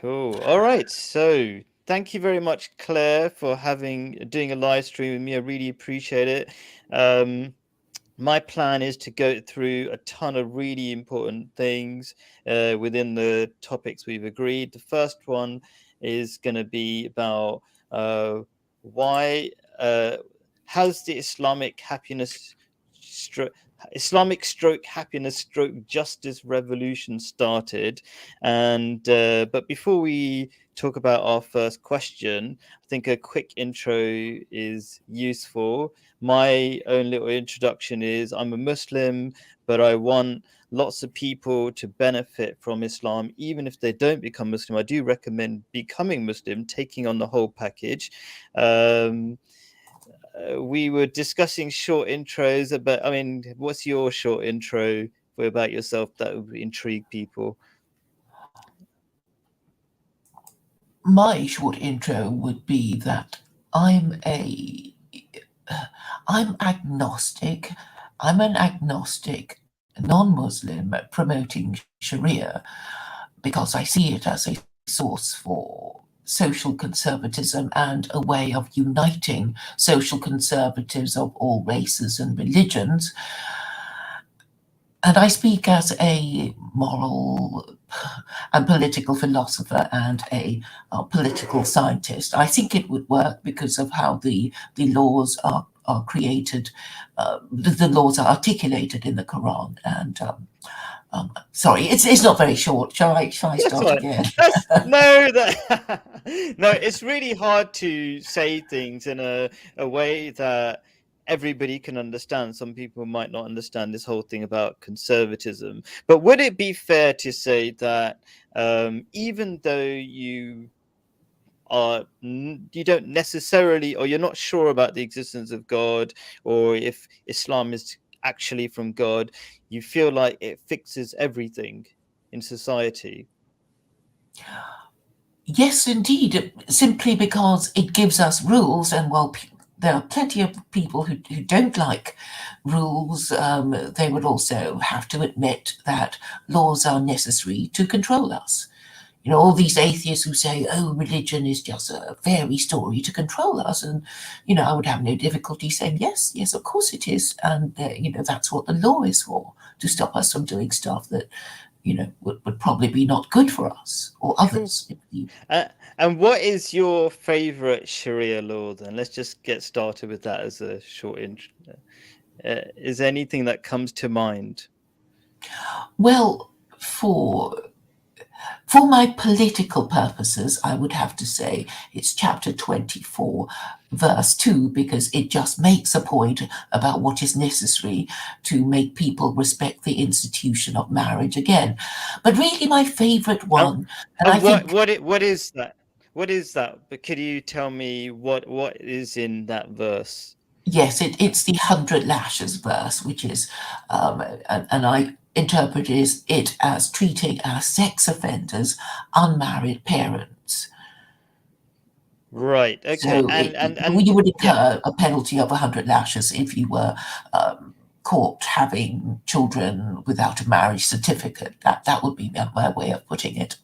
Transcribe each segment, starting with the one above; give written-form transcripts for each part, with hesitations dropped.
Cool. All right. So thank you very much, Claire, for doing a live stream with me. I really appreciate it. Um, my plan is to go through a ton of really important things within the topics we've agreed. The first one is going to be about why has the stro- Islamic stroke happiness stroke justice revolution started? And but before we talk about our first question, I think a quick intro is useful. My own little introduction is I'm a Muslim, but I want lots of people to benefit from Islam, even if they don't become Muslim. I do recommend becoming Muslim, taking on the whole package. We were discussing short intros about, I mean, what's your short intro about yourself that would intrigue people? My short intro would be that I'm a I'm agnostic. I'm an agnostic non-Muslim promoting Sharia because I see it as a source for social conservatism and a way of uniting social conservatives of all races and religions. And I speak as a moral and political philosopher and a political scientist. I think it would work because of how the laws are created, the laws are articulated in the Quran. And sorry, it's not very short. Shall I That's start right. again? No, that no, it's really hard to say things in a way that everybody can understand. Some people might not understand this whole thing about conservatism. But would it be fair to say that even though you don't necessarily, or you're not sure about the existence of God, or if Islam is actually from God, you feel like it fixes everything in society? Yes, indeed, simply because it gives us rules, and while there are plenty of people who don't like rules, they would also have to admit that laws are necessary to control us. You know, all these atheists who say, oh, religion is just a fairy story to control us. And, you know, I would have no difficulty saying, yes, yes, of course it is. And, you know, that's what the law is for, to stop us from doing stuff that, you know, would probably be not good for us or Cool. others. Uh, and what is your favorite Sharia law then? Let's just get started with that as a short intro. Is there anything that comes to mind? Well, for my political purposes, I would have to say it's chapter 24, verse 2, because it just makes a point about what is necessary to make people respect the institution of marriage again. But really, my favorite And, one, and I and think, what is that? What is that? But could you tell me what is in that verse? yes, it's the 100 lashes verse, which is, and I interpret it as treating as sex offenders unmarried parents. Right. Okay. So And you would yeah. incur a penalty of 100 lashes if you were caught having children without a marriage certificate. That would be my way of putting it.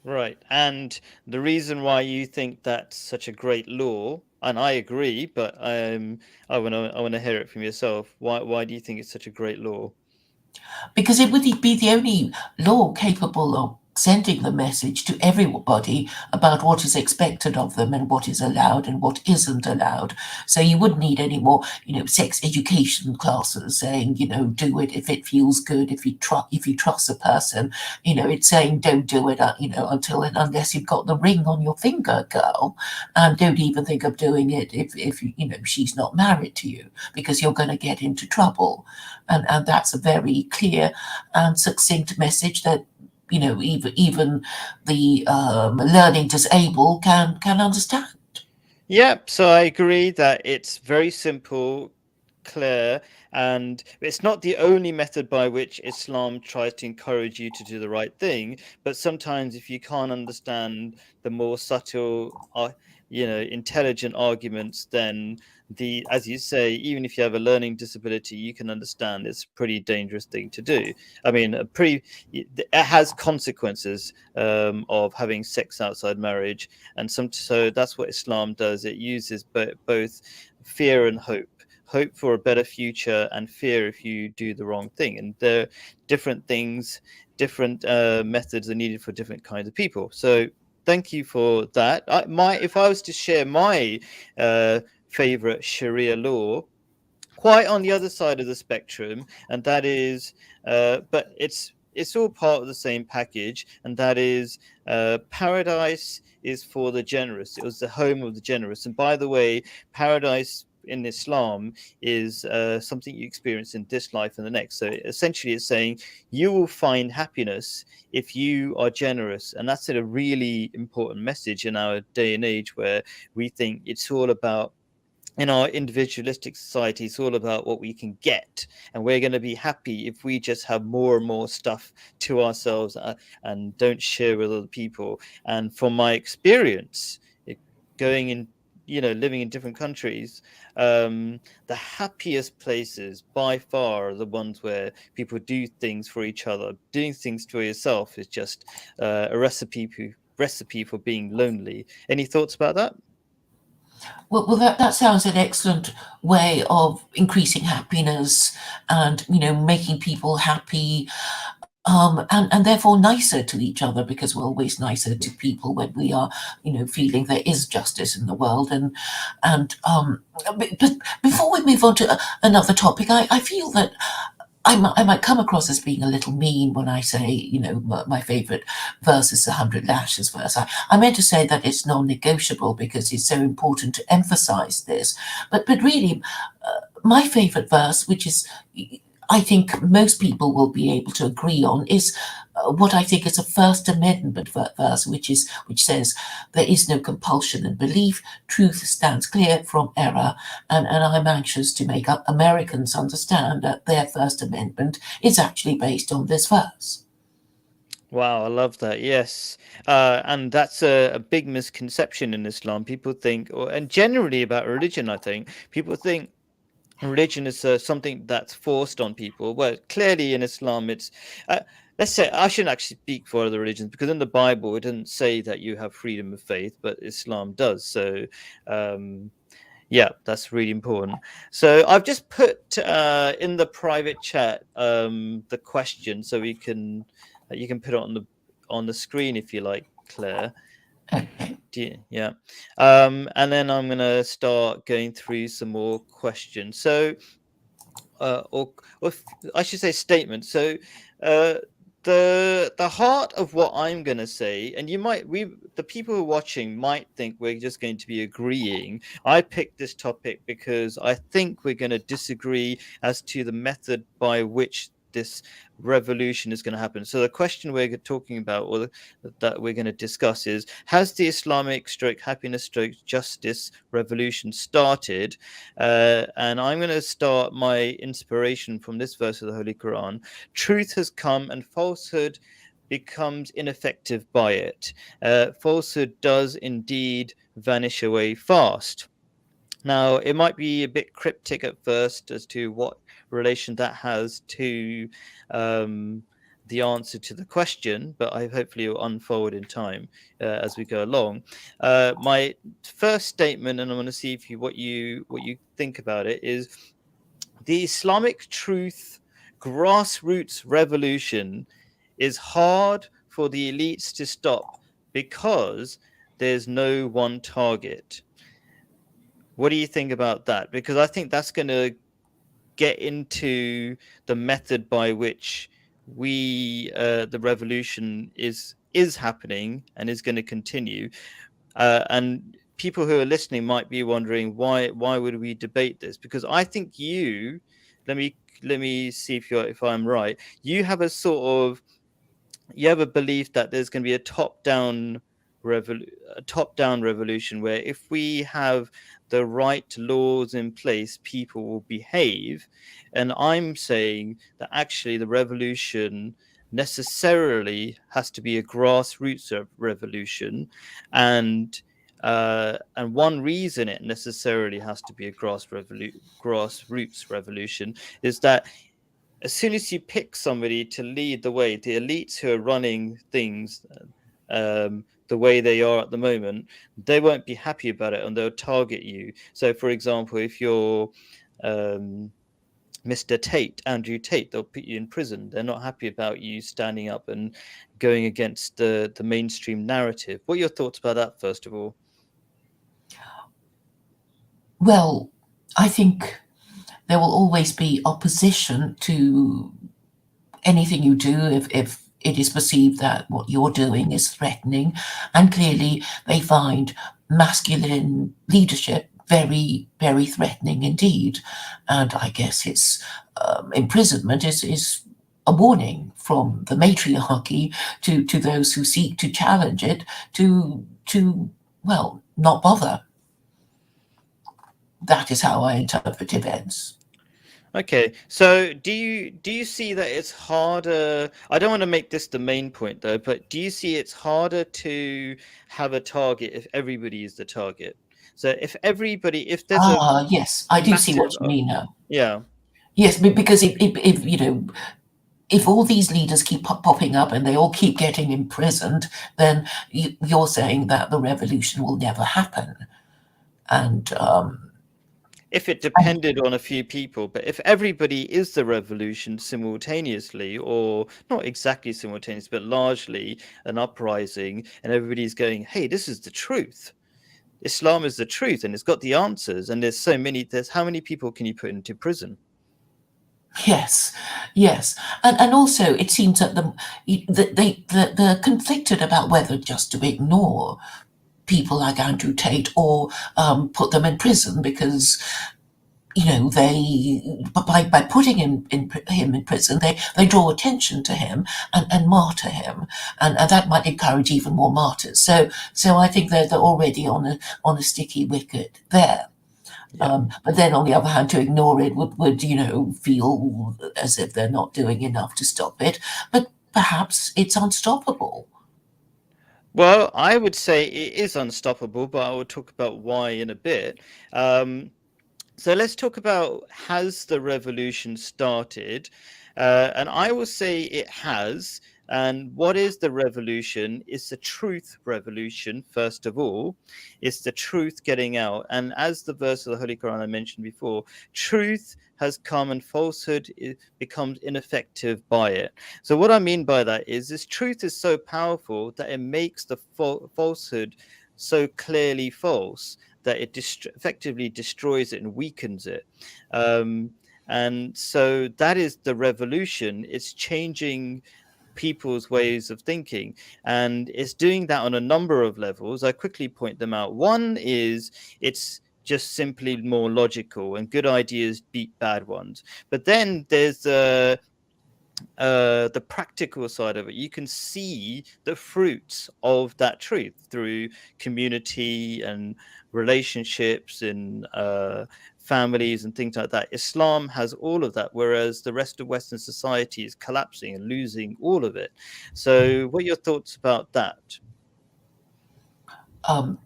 Right. And the reason why you think that's such a great law, and I agree, but I wanna hear it from yourself. Why do you think it's such a great law? Because it would be the only law capable of sending the message to everybody about what is expected of them and what is allowed and what isn't allowed. So you wouldn't need any more, you know, sex education classes saying, you know, do it if it feels good, if you trust a person. You know, it's saying don't do it, you know, until and unless you've got the ring on your finger, girl, and don't even think of doing it if you know she's not married to you because you're going to get into trouble. And that's a very clear and succinct message that, you know, even the learning disabled can understand. Yep. So I agree that it's very simple. Claire, and it's not the only method by which Islam tries to encourage you to do the right thing. But sometimes, if you can't understand the more subtle, intelligent arguments, then as you say, even if you have a learning disability, you can understand it's a pretty dangerous thing to do. I mean, it has consequences of having sex outside marriage, and so that's what Islam does. It uses both fear and hope for a better future, and fear if you do the wrong thing. And there are different things, different methods are needed for different kinds of people. So thank you for that. If I was to share my favorite Sharia law, quite on the other side of the spectrum, and that is, but it's all part of the same package, and that is paradise is for the generous. It was the home of the generous. And by the way, paradise in Islam is something you experience in this life and the next. So essentially, it's saying you will find happiness if you are generous, and that's a really important message in our day and age, where we think it's all about, in our individualistic society, it's all about what we can get, and we're going to be happy if we just have more and more stuff to ourselves and don't share with other people. And from my experience, going in, living in different countries, the happiest places by far are the ones where people do things for each other. Doing things for yourself is just a recipe for being lonely. Any thoughts about that? Well, that sounds an excellent way of increasing happiness and, making people happy, and therefore nicer to each other, because we're always nicer to people when we are, feeling there is justice in the world. But before we move on to another topic, I feel that I might come across as being a little mean when I say, my favorite verse is the 100 lashes verse. I meant to say that it's non-negotiable because it's so important to emphasize this. But really, my favorite verse, which is, I think most people will be able to agree on, is what I think is a First Amendment verse, which says there is no compulsion in belief, truth stands clear from error, and I'm anxious to make Americans understand that their First Amendment is actually based on this verse. Wow, I love that. Yes. And that's a big misconception in Islam. People think, and generally about religion, I think, people think religion is something that's forced on people. Well, clearly in Islam, uh, let's say, I shouldn't actually speak for other religions, because in the Bible, it doesn't say that you have freedom of faith, but Islam does. So, yeah, that's really important. So I've just put in the private chat the question, so you can put it on the screen if you like, Claire. Yeah. And then I'm gonna start going through some more questions. So, or I should say statements. So, uh, the heart of what I'm gonna say, and the people who are watching might think we're just going to be agreeing. I picked this topic because I think we're going to disagree as to the method by which this revolution is going to happen. So the question we're talking about, that we're going to discuss, is: has the Islamic stroke happiness stroke justice revolution started? And I'm going to start my inspiration from this verse of the Holy Quran. Truth has come and falsehood becomes ineffective by it. Falsehood does indeed vanish away fast. Now, it might be a bit cryptic at first as to what relation that has to the answer to the question, but hopefully it will unfold in time as we go along. My first statement, and I want to see what you think about it, is: the Islamic truth grassroots revolution is hard for the elites to stop because there's no one target. What do you think about that? Because I think that's going to get into the method by which the revolution is happening and is going to continue. And people who are listening might be wondering, why would we debate this? Because I think let me see if I'm right. You have a belief that there's going to be a top down a top-down revolution where if we have the right laws in place, people will behave. And I'm saying that actually the revolution necessarily has to be a grassroots revolution, and one reason it necessarily has to be a grassroots revolution is that as soon as you pick somebody to lead the way, the elites who are running things the way they are at the moment, they won't be happy about it and they'll target you. So, for example, if you're Mr. Tate, Andrew Tate, they'll put you in prison. They're not happy about you standing up and going against the mainstream narrative. What are your thoughts about that, first of all? Well, I think there will always be opposition to anything you do if it is perceived that what you're doing is threatening. And clearly, they find masculine leadership very, very threatening indeed. And I guess it's imprisonment is a warning from the matriarchy to those who seek to challenge it to well, not bother. That is how I interpret events. Okay, so do you see that it's harder? I don't want to make this the main point though, but do you see it's harder to have a target if everybody is the target? So if there's a Ah, yes, I do see massive, what you mean now. yeah, Yes, because if you know, if all these leaders keep popping up and they all keep getting imprisoned, then you're saying that the revolution will never happen. And if it depended on a few people, but if everybody is the revolution simultaneously, or not exactly simultaneous, but largely an uprising, and everybody's going, hey, this is the truth. Islam is the truth and it's got the answers. And there's how many people can you put into prison? yes, yes, and also it seems that they're conflicted about whether just to ignore people like Andrew Tate or put them in prison because they by putting him in prison they draw attention to him and martyr him and that might encourage even more martyrs. So I think they're already on a sticky wicket there. Yeah. But then on the other hand, to ignore it would feel as if they're not doing enough to stop it. But perhaps it's unstoppable. Well, I would say it is unstoppable, but I will talk about why in a bit. So let's talk about, has the revolution started? And I will say it has. And what is the revolution? It's the truth revolution, first of all. It's the truth getting out. And as the verse of the Holy Quran I mentioned before, truth has come and falsehood becomes ineffective by it. So what I mean by that is this truth is so powerful that it makes the falsehood so clearly false that it effectively destroys it and weakens it. And so that is the revolution. It's changing people's ways of thinking, and it's doing that on a number of levels. I quickly point them out. One is it's just simply more logical, and good ideas beat bad ones. But then there's the practical side of it. You can see the fruits of that truth through community and relationships and families and things like that. Islam has all of that, whereas the rest of Western society is collapsing and losing all of it. So what are your thoughts about that? Um,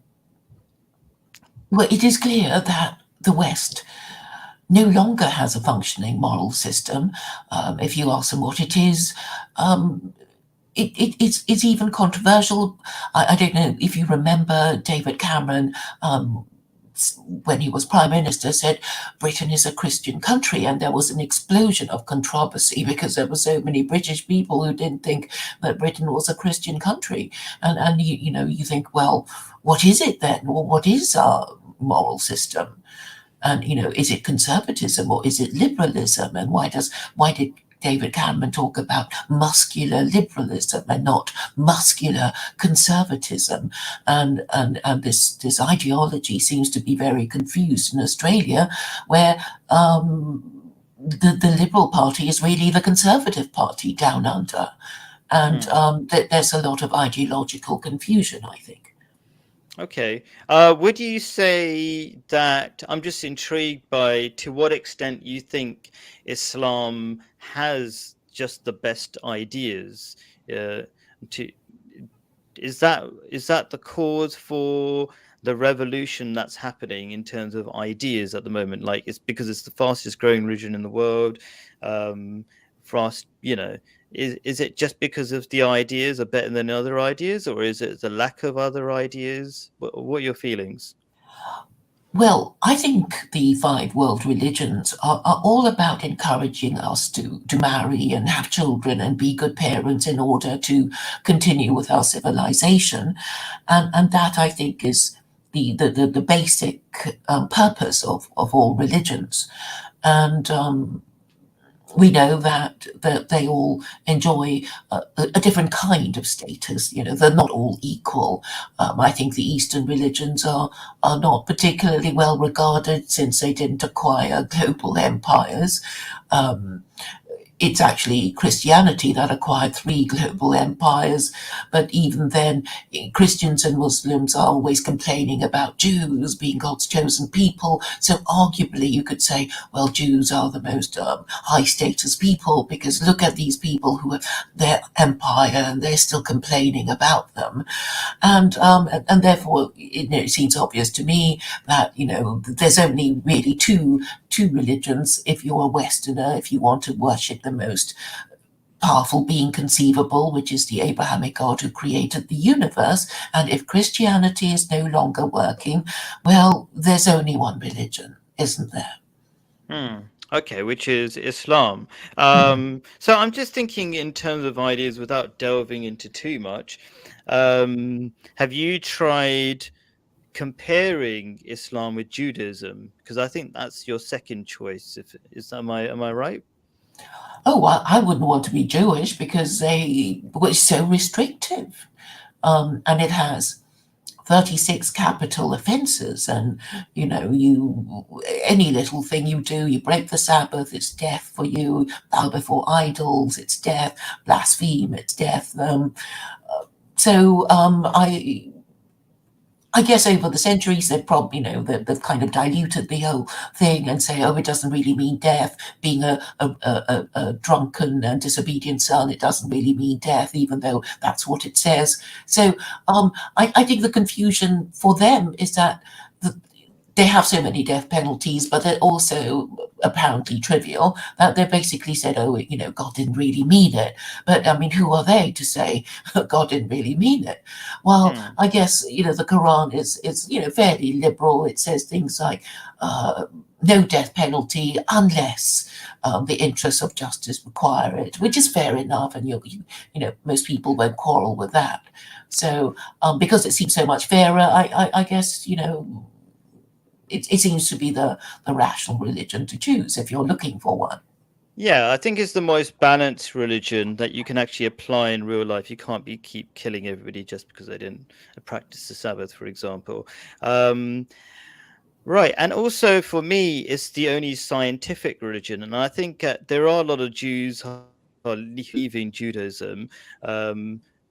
well, it is clear that the West no longer has a functioning moral system. If you ask them what it is, it's even controversial. I don't know if you remember David Cameron, when he was Prime Minister, said Britain is a Christian country, and there was an explosion of controversy because there were so many British people who didn't think that Britain was a Christian country. And you think, well, what is it then? Or what is our moral system? And is it conservatism or is it liberalism? And why did David Cameron talk about muscular liberalism and not muscular conservatism? And this ideology seems to be very confused in Australia, where the Liberal Party is really the Conservative Party down under. And Hmm. there's a lot of ideological confusion, I think. Okay. Would you say that I'm just intrigued by to what extent you think Islam has just the best ideas? Uh, to is that the cause for the revolution that's happening in terms of ideas at the moment? Like it's because it's the fastest growing region in the world. Um, fast, is it just because of the ideas are better than other ideas, or is it the lack of other ideas? What are your feelings? Well, I think the five world religions are all about encouraging us to marry and have children and be good parents in order to continue with our civilization. And that, I think, is the basic purpose of all religions. And we know that they all enjoy a different kind of status. You know, they're not all equal. I think the Eastern religions are not particularly well regarded since they didn't acquire global empires. Um, it's actually Christianity that acquired three global empires, but even then, Christians and Muslims are always complaining about Jews being God's chosen people. So, arguably, you could say, well, Jews are the most high status people because look at these people who have their empire and they're still complaining about them. And therefore, it seems obvious to me that there's only really two religions. If you're a Westerner, if you want to worship the most powerful being conceivable, which is the Abrahamic God who created the universe, and if Christianity is no longer working, well, there's only one religion, isn't there? Hmm. Okay, which is Islam. So I'm just thinking in terms of ideas without delving into too much. Have you tried comparing Islam with Judaism? Because I think that's your second choice. If is am I right? Oh, I wouldn't want to be Jewish because they were so restrictive. And it has 36 capital offenses, and you any little thing you do, you break the Sabbath, it's death for you. Bow before idols, it's death. Blaspheme, it's death. So I guess over the centuries, they've probably, they've kind of diluted the whole thing and say, oh, it doesn't really mean death. Being a drunken and disobedient son, it doesn't really mean death, even though that's what it says. So I think the confusion for them is that the, they have so many death penalties, but they're also apparently trivial that they basically said, oh, God didn't really mean it. But I mean, who are they to say God didn't really mean it? Well, Hmm. I guess, the Quran is fairly liberal. It says things like no death penalty unless the interests of justice require it, which is fair enough. And most people won't quarrel with that. So because it seems so much fairer, I guess, it seems to be the rational religion to choose if you're looking for one. Yeah, I think it's the most balanced religion that you can actually apply in real life. You can't be keep killing everybody just because they didn't practice the Sabbath, for example. Um, Right, and also for me, it's the only scientific religion, and I think there are a lot of Jews who are leaving Judaism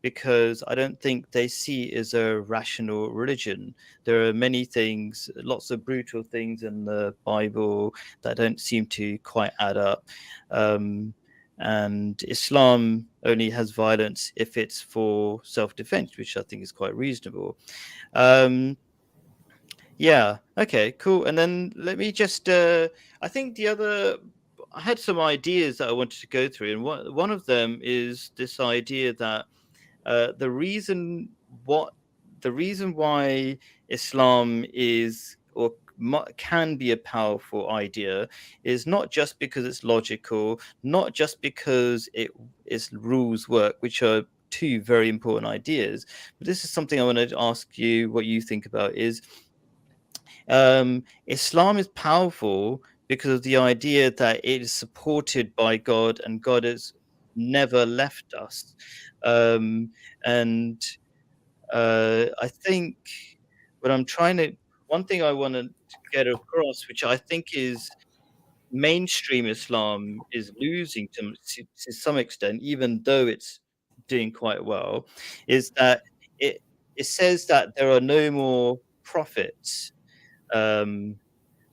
because I don't think they see it as a rational religion. There are many things, lots of brutal things in the Bible that don't seem to quite add up, um, and Islam only has violence if it's for self-defense, which I think is quite reasonable. Um, yeah. Okay. Cool. And then let me just. I think the other. I had some ideas that I wanted to go through, and one of them is this idea that the reason what the reason why Islam is or can be a powerful idea is not just because it's logical, not just because its rules work, which are two very important ideas. But this is something I want to ask you what you think about is Islam is powerful because of the idea that it is supported by God and God has never left us. Um, and I think what I'm trying to, one thing I want to get across, which I think is mainstream Islam is losing to some extent, even though it's doing quite well, is that it it says that there are no more prophets, um,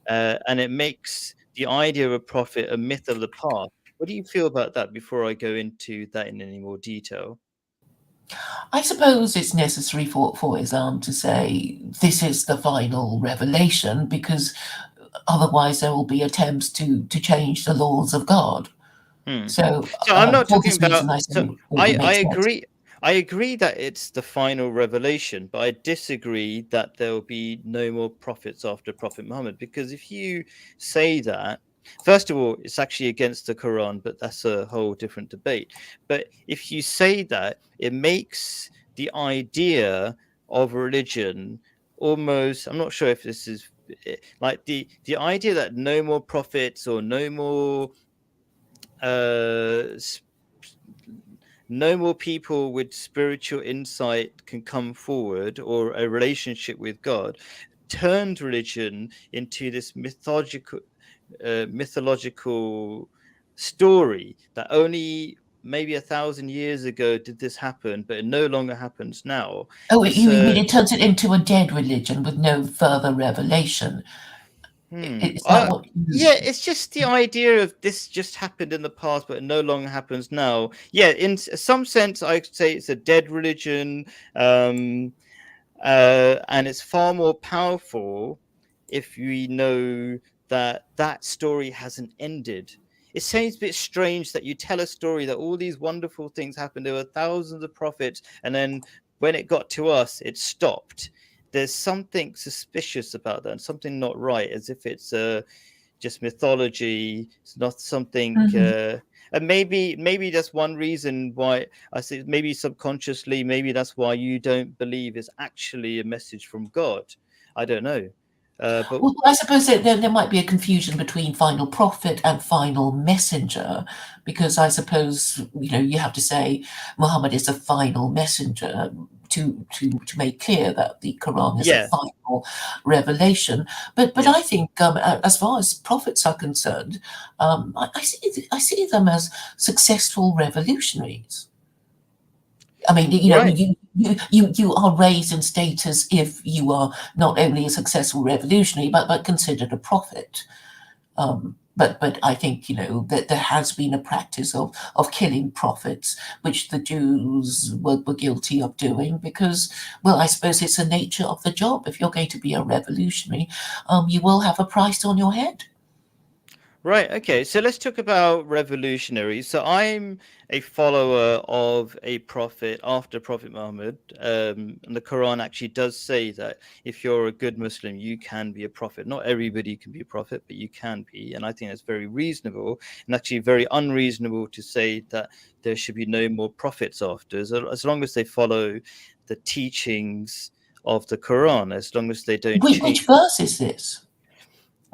and it makes the idea of a prophet a myth of the past. What do you feel about that? Before I go into that in any more detail. I suppose it's necessary for Islam to say this is the final revelation, because otherwise there will be attempts to change the laws of God. Hmm. So, So I'm not for talking this reason, about. I So say it I makes sense. agree. I agree that it's the final revelation, but I disagree that there will be no more prophets after Prophet Muhammad. Because if you say that, first of all, it's actually against the Quran, but that's a whole different debate. But if you say that, it makes the idea of religion almost. I'm not sure if this is like the idea that no more prophets or no more uh no more people with spiritual insight can come forward or a relationship with God turned religion into this mythological story that only maybe 1,000 years ago did this happen, but it no longer happens now. Oh, It's you mean it turns it into a dead religion with no further revelation? Hmm. Is that what you... Yeah, it's just the idea of this just happened in the past, but it no longer happens now. Yeah, in some sense, I could say it's a dead religion, um, and it's far more powerful if we know that that story hasn't ended. It seems a bit strange that you tell a story that all these wonderful things happened. There were thousands of prophets, and then when it got to us, it stopped. There's something suspicious about that, and something not right, as if it's just mythology. It's not something. Mhm. And maybe that's one reason why I say maybe subconsciously, maybe that's why you don't believe it's actually a message from God. I don't know. But Well, I suppose that there might be a confusion between final prophet and final messenger, because I suppose, you have to say Muhammad is a final messenger to make clear that the Quran is a yeah, final revelation. But I yes, think, as far as prophets are concerned, I see them as successful revolutionaries. I mean, right. you are raised in status if you are not only a successful revolutionary, but considered a prophet. But I think, that there has been a practice of killing prophets, which the Jews were guilty of doing, because, well, I suppose it's the nature of the job. If you're going to be a revolutionary, you will have a price on your head. Right. Okay. So let's talk about revolutionaries. So I'm a follower of a prophet after Prophet Muhammad. And the Quran actually does say that if you're a good Muslim, you can be a prophet. Not everybody can be a prophet, but you can be. And I think that's very reasonable, and actually very unreasonable to say that there should be no more prophets after, as long as they follow the teachings of the Quran, as long as they don't change. Which verse is this?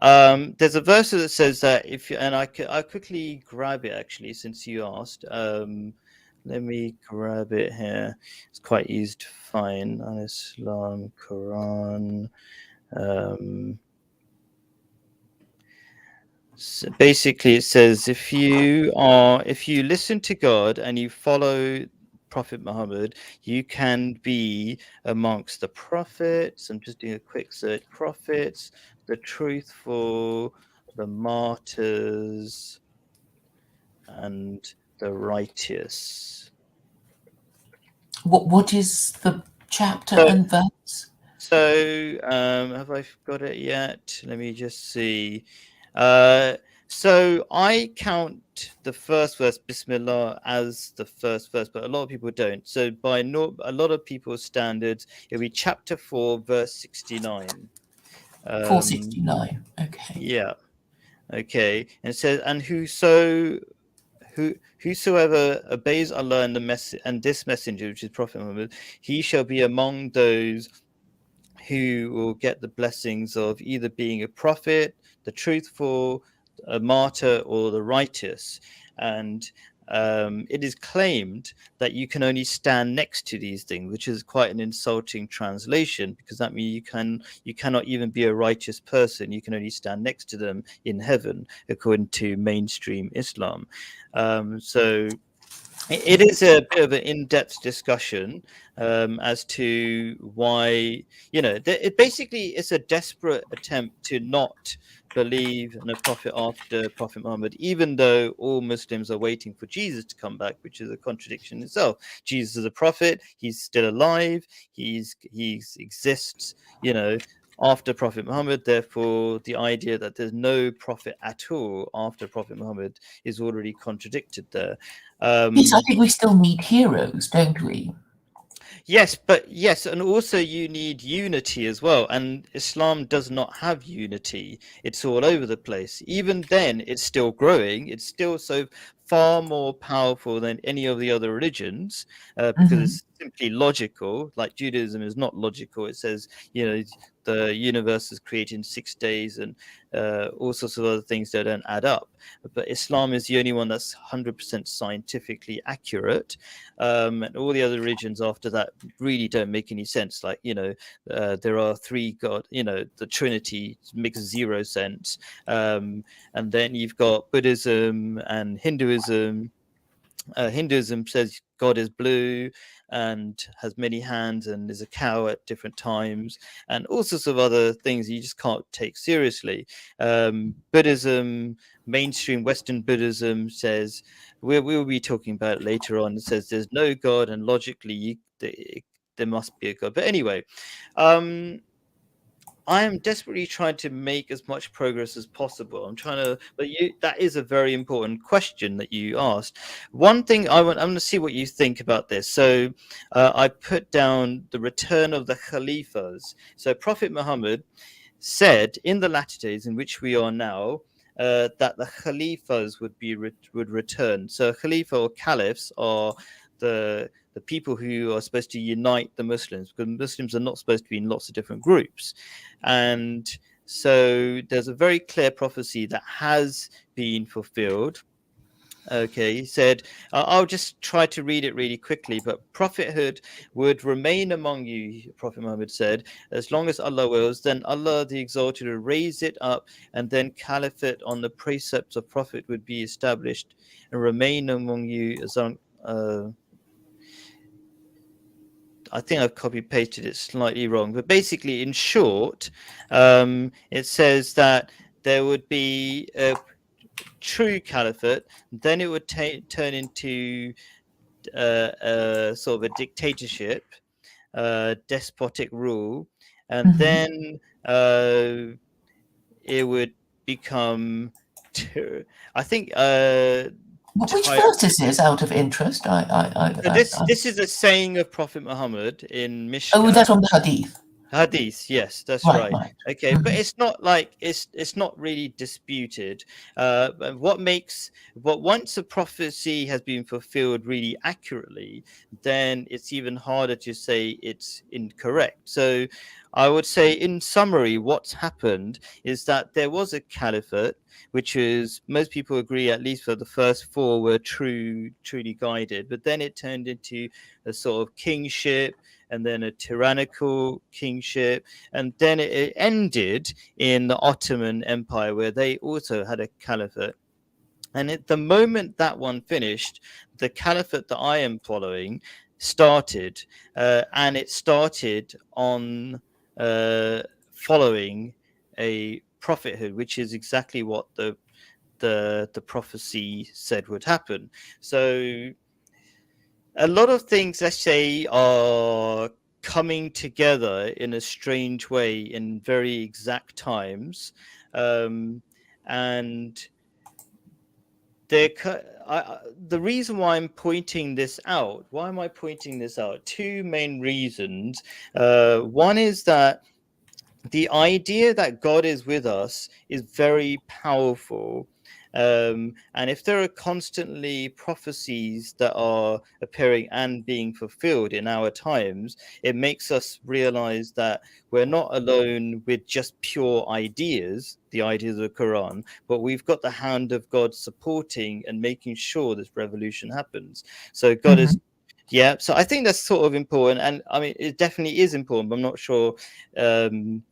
There's a verse that says that if you, and I quickly grab it actually since you asked. Let me grab it here. It's quite easy to find. Al Islam Quran. Um, so basically, it says if you listen to God and you follow Prophet Muhammad, you can be amongst the prophets. I'm just doing a quick search. Prophets, the truthful, the martyrs, and the righteous. What is the chapter So, and verse? have I got it yet? Let me just see. Uh, so I count the first verse, Bismillah, as the first verse, but a lot of people don't. So by a lot of people's standards, it'll be chapter 4, verse 69. Um, 469. Okay. yeah, okay. And it says, and whosoever obeys Allah and the and this messenger, which is Prophet Muhammad, he shall be among those who will get the blessings of either being a prophet, the truthful, a martyr, or the righteous. And it is claimed that you can only stand next to these things, which is quite an insulting translation, because that means you cannot even be a righteous person. You can only stand next to them in heaven, according to mainstream Islam. So It is a bit of an in-depth discussion as to why, it basically is a desperate attempt to not believe in a prophet after Prophet Muhammad, even though all Muslims are waiting for Jesus to come back, which is a contradiction in itself. Jesus is a prophet; he's still alive. He exists, you know, after Prophet Muhammad. Therefore, the idea that there's no prophet at all after Prophet Muhammad is already contradicted there. Yes, I Um, think we still need heroes, don't we? Yes, but yes, and also you need unity as well. And Islam does not have unity. It's all over the place. Even then, it's still growing. It's still so far more powerful than any of the other religions because Hmm. it's simply logical. Like Judaism is not logical. It says, the universe is created in 6 days and all sorts of other things that don't add up. But Islam is the only one that's 100% scientifically accurate, and all the other religions after that really don't make any sense. Like, there are three god, the Trinity makes zero sense. And then you've got Buddhism and Hinduism. Hinduism says God is blue and has many hands and is a cow at different times, and all sorts of other things you just can't take seriously. Buddhism, mainstream Western Buddhism says, we'll be talking about it later on. It says there's no God, and logically there must be a God. But anyway, um, I am desperately trying to make as much progress as possible. I'm trying to, but that is a very important question that you asked. One thing I'm going to see what you think about this. So I put down the return of the Khalifas. So Prophet Muhammad said in the latter days in which we are now, that the Khalifas would return. So Khalifa or Caliphs are the people who are supposed to unite the Muslims, because Muslims are not supposed to be in lots of different groups. And so there's a very clear prophecy that has been fulfilled. Okay, he said, I'll just try to read it really quickly, but prophethood would remain among you, Prophet Muhammad said, as long as Allah wills. Then Allah the Exalted will raise it up, and then caliphate on the precepts of Prophet would be established and remain among you as long. I think I've copy pasted it slightly wrong, but basically, in short, it says that there would be a true caliphate, then it would turn into sort of a dictatorship, despotic rule, and Hmm. then it would become, I think, Which ty- verse is this, out of interest? so this is a saying of Prophet Muhammad in Oh, Mishkat. that's from the Hadith. Hadith, yes, that's Right, right. right. Okay, but Hmm. it's not like it's not really disputed. But but once a prophecy has been fulfilled really accurately, then it's even harder to say it's incorrect. So I would say, in summary, what's happened is that there was a caliphate, which is, most people agree, at least for the first four, were truly guided, but then it turned into a sort of kingship, and then a tyrannical kingship, and then it ended in the Ottoman Empire, where they also had a caliphate. And at the moment that one finished, the caliphate that I am following started, and it started on following a prophethood, which is exactly what the prophecy said would happen. So a lot of things, let's say, are coming together in a strange way in very exact times, um, and the reason why I'm pointing this out, why am I pointing this out? Two main reasons. One is that the idea that God is with us is very powerful. And if there are constantly prophecies that are appearing and being fulfilled in our times, it makes us realize that we're not alone with just pure ideas, the ideas of the Quran, but we've got the hand of God supporting and making sure this revolution happens. So God Hmm. is, yeah. So I think that's sort of important. And I mean, it definitely is important, but I'm not sure. Um,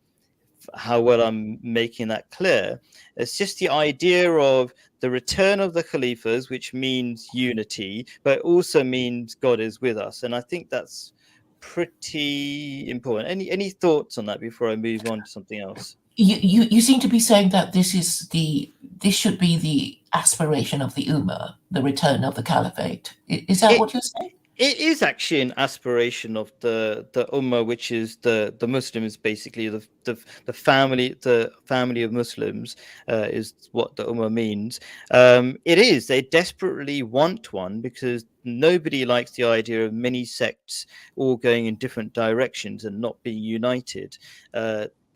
how well I'm making that clear. It's just the idea of the return of the Khalifas, which means unity, but also means God is with us. And I think that's pretty important. Any thoughts on that before I move on to something else? You seem to be saying that this should be the aspiration of the Ummah, the return of the Caliphate. Is that It what you're saying? it is actually an aspiration of the Ummah, which is the Muslims, basically the family of Muslims, is what the Ummah means. It is, they desperately want one because nobody likes the idea of many sects all going in different directions and not being united.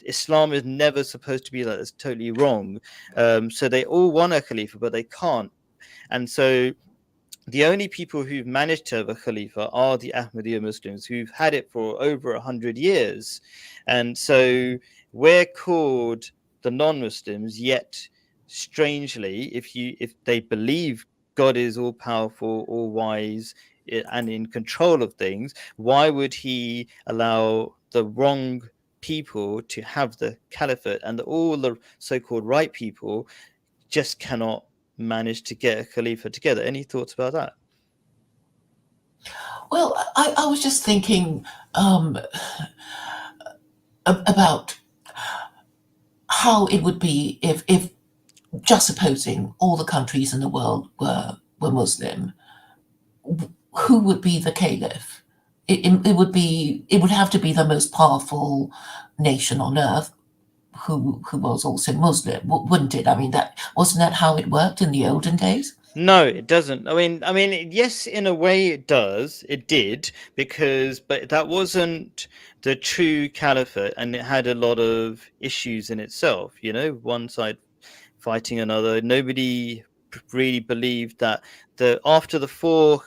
Islam is never supposed to be that. It's totally wrong. So they all want a Khalifa, but they can't. And so the only people who've managed to have a Khalifa are the Ahmadiyya Muslims, who've had it for over 100 years. And so we're called the non-Muslims, yet strangely, if they believe God is all powerful, all wise, and in control of things, why would he allow the wrong people to have the caliphate, and all the so-called right people just cannot manage to get a Khalifa together? Any thoughts about that? Well, I was just thinking about how it would be if just supposing all the countries in the world were Muslim, who would be the caliph? It would have to be the most powerful nation on earth who was also Muslim, wouldn't it? I mean, that wasn't that how it worked in the olden days? No, it doesn't. I mean, yes, in a way it does. It did but that wasn't the true caliphate, and it had a lot of issues in itself. One side fighting another. Nobody really believed that after the four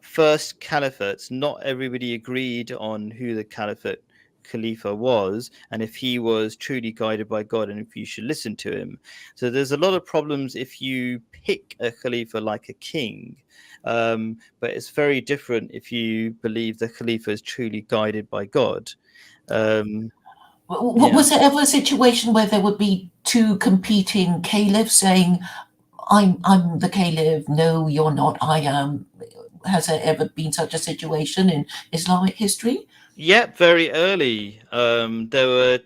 first caliphates, not everybody agreed on who the caliphate Khalifa was, and if he was truly guided by God, and if you should listen to him. So there's a lot of problems if you pick a Khalifa like a king, but it's very different if you believe the Khalifa is truly guided by God. Yeah. Was there ever a situation where there would be two competing caliphs saying, I'm the caliph, no, you're not, I am"? Has there ever been such a situation in Islamic history? Yeah, very early. There were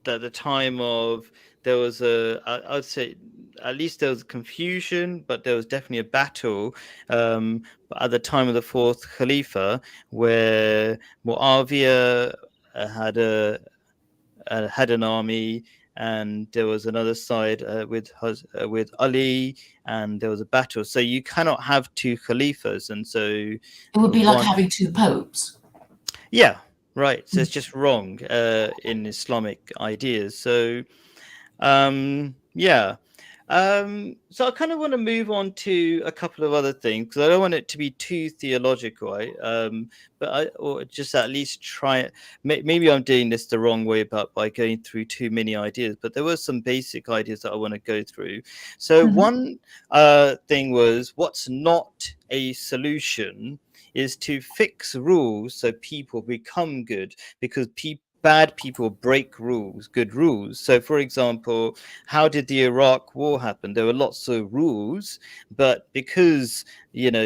at the time of there was I'd say at least there was confusion, but there was definitely a battle. At the time of the fourth Khalifa, where Muawiyah had had an army, and there was another side with Ali, and there was a battle. So you cannot have two Khalifas, and so It would be like one. having two popes. Yeah, right. So it's just wrong in Islamic ideas. So yeah. So I kind of want to move on to a couple of other things because I don't want it to be too theological, right? Or just at least try it. Maybe I'm doing this the wrong way by going through too many ideas, but there were some basic ideas that I want to go through. So Mhm. one thing was, what's not a solution is to fix rules so people become good, because bad people break rules, good rules. So, for example, how did the Iraq War happen? There were lots of rules, but because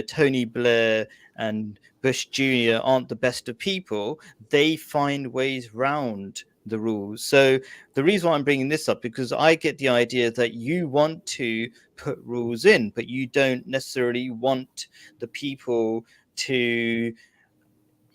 Tony Blair and Bush Jr. aren't the best of people, they find ways round the rules. So the reason why I'm bringing this up, because I get the idea that you want to put rules in, but you don't necessarily want the people to.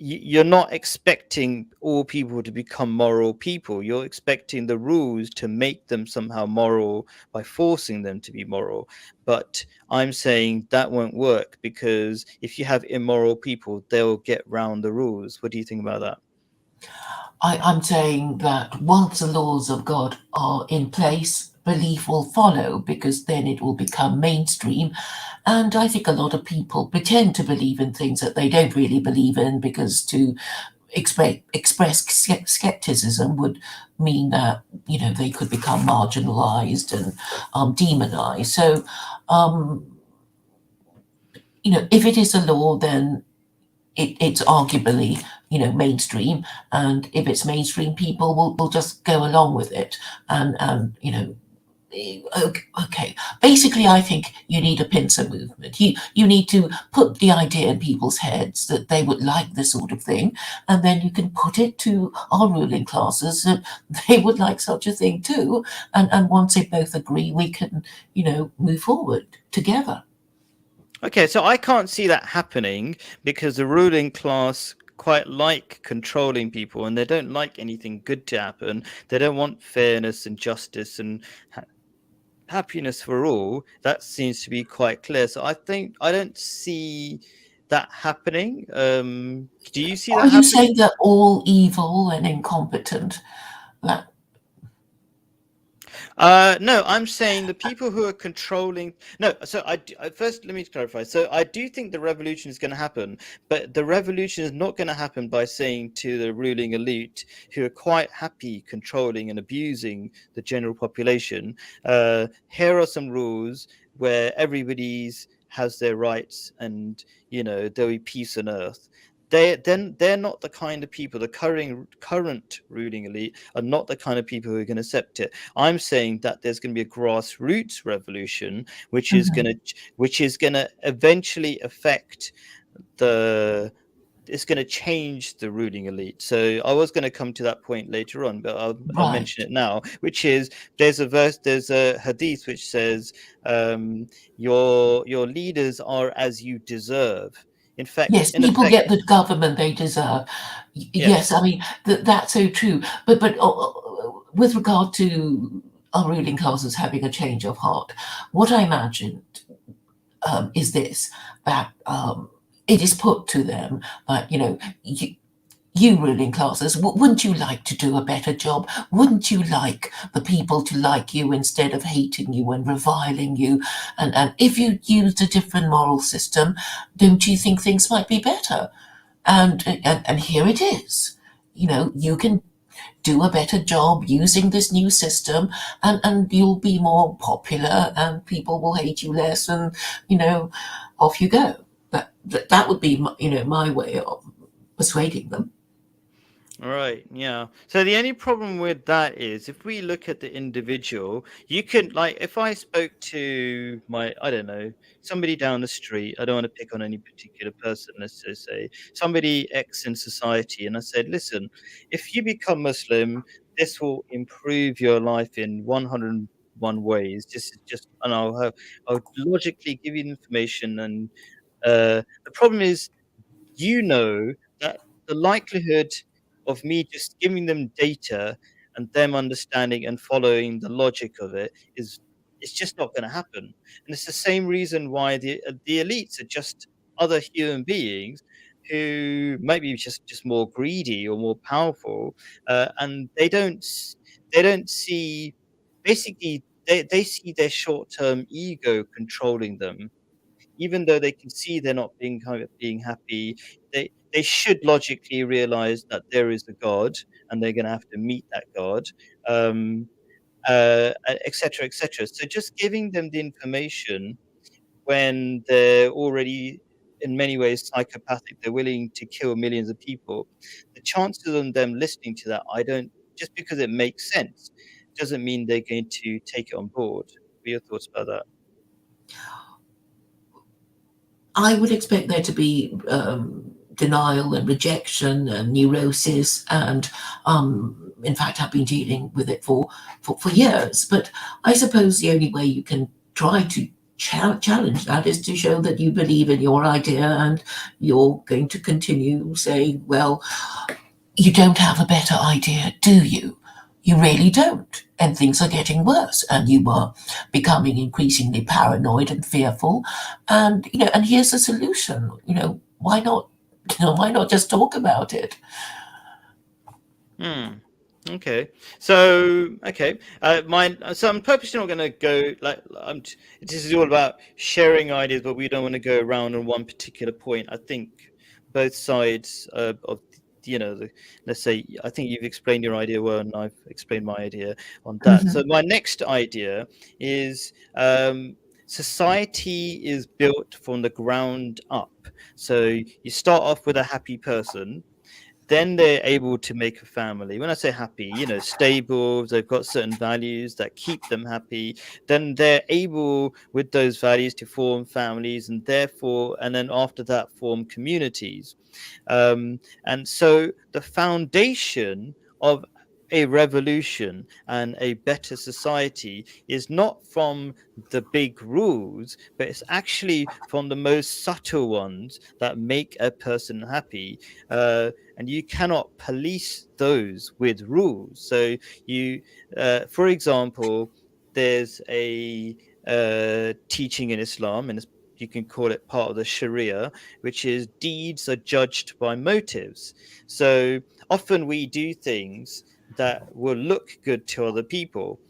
You're not expecting all people to become moral people. You're expecting the rules to make them somehow moral by forcing them to be moral. But I'm saying that won't work, because if you have immoral people, they'll get round the rules. What do you think about that? I'm saying that once the laws of God are in place, belief will follow because then it will become mainstream. And I think a lot of people pretend to believe in things that they don't really believe in because to express skepticism would mean that they could become marginalized and demonized. So um, if it is a law, then it's arguably mainstream, and if it's mainstream, people will just go along with it, and okay. Basically, I think you need a pincer movement. You need to put the idea in people's heads that they would like this sort of thing, and then you can put it to our ruling classes that they would like such a thing too. And once they both agree, we can, move forward together. Okay, so I can't see that happening because the ruling class quite like controlling people and they don't like anything good to happen. They don't want fairness and justice and happiness for all. That seems to be quite clear. So I think I don't see that happening. Do you see Are that you happening? saying they're all evil and incompetent? That No, I'm saying the people who are controlling. No, so first let me clarify. So I do think the revolution is going to happen, but the revolution is not going to happen by saying to the ruling elite who are quite happy controlling and abusing the general population, here are some rules where everybody's has their rights and there'll be peace on earth. They're not the kind of people. The current ruling elite are not the kind of people who are going to accept it. I'm saying that there's going to be a grassroots revolution, Mhm. which is going to eventually affect the. It's going to change the ruling elite. So I was going to come to that point later on, but I'll mention Right. it now, which is there's a hadith which says your leaders are as you deserve. In fact, Yes, in people effect, get the government they deserve. Yes, I yes. mean that's so true. But with regard to our ruling classes having a change of heart, what I imagined is this: that it is put to them that you ruling classes, wouldn't you like to do a better job? Wouldn't you like the people to like you instead of hating you and reviling you? And if you used a different moral system, don't you think things might be better? And here it is. You can do a better job using this new system, and you'll be more popular, and people will hate you less, and off you go. That would be my way of persuading them. Right, yeah. So the only problem with that is if we look at the individual, you can like if I spoke to I don't know, somebody down the street, I don't want to pick on any particular person, let's just say somebody X in society, and I said, listen, if you become Muslim, this will improve your life in 101 ways. Just and I'll logically give you the information and the problem is that the likelihood of me just giving them data and them understanding and following the logic of it is it's just not going to happen. And it's the same reason why the elites are just other human beings who might be just more greedy or more powerful, and they don't see basically they see their short term ego controlling them even though they can see they're not being happy, they should logically realize that there is a God and they're going to have to meet that God, um, et cetera, et cetera. So just giving them the information when they're already in many ways psychopathic, they're willing to kill millions of people. The chances of them listening to that, I don't, just because it makes sense, doesn't mean they're going to take it on board. What are your thoughts about that? I would expect there to be denial and rejection and neurosis, and in fact, I've been dealing with it for years. But I suppose the only way you can try to challenge that is to show that you believe in your idea, and you're going to continue saying, well, you don't have a better idea, do you? You really don't. And things are getting worse, and you are becoming increasingly paranoid and fearful. And here's the solution. Why not? Why not just talk about it? Hmm. Okay. So, okay. So I'm purposely not going to go like this is all about sharing ideas, but we don't want to go around on one particular point. I think both sides of let's say I think you've explained your idea well, and I've explained my idea on that. So Mhm. my next idea is society is built from the ground up. So you start off with a happy person then they're able to make a family. When I say happy, stable, they've got certain values that keep them happy, then they're able with those values to form families, and then after that form communities. And so the foundation of a revolution and a better society is not from the big rules, but it's actually from the most subtle ones that make a person happy. And you cannot police those with rules. So for example, there's a teaching in Islam, and you can call it part of the Sharia, which is deeds are judged by motives. So often we do things that will look good to other people,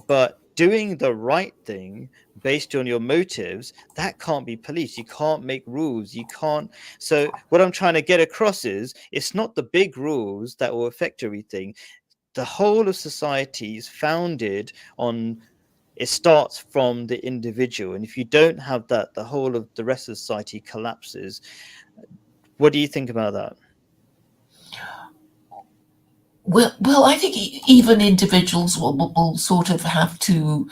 but doing the right thing based on your motives, that can't be policed. You can't make rules. You can't. So what I'm trying to get across is it's not the big rules that will affect everything. The whole of society is founded on, it starts from the individual, and if you don't have that, the whole of the rest of society collapses. What do you think about that? Well, I think even individuals will sort of have to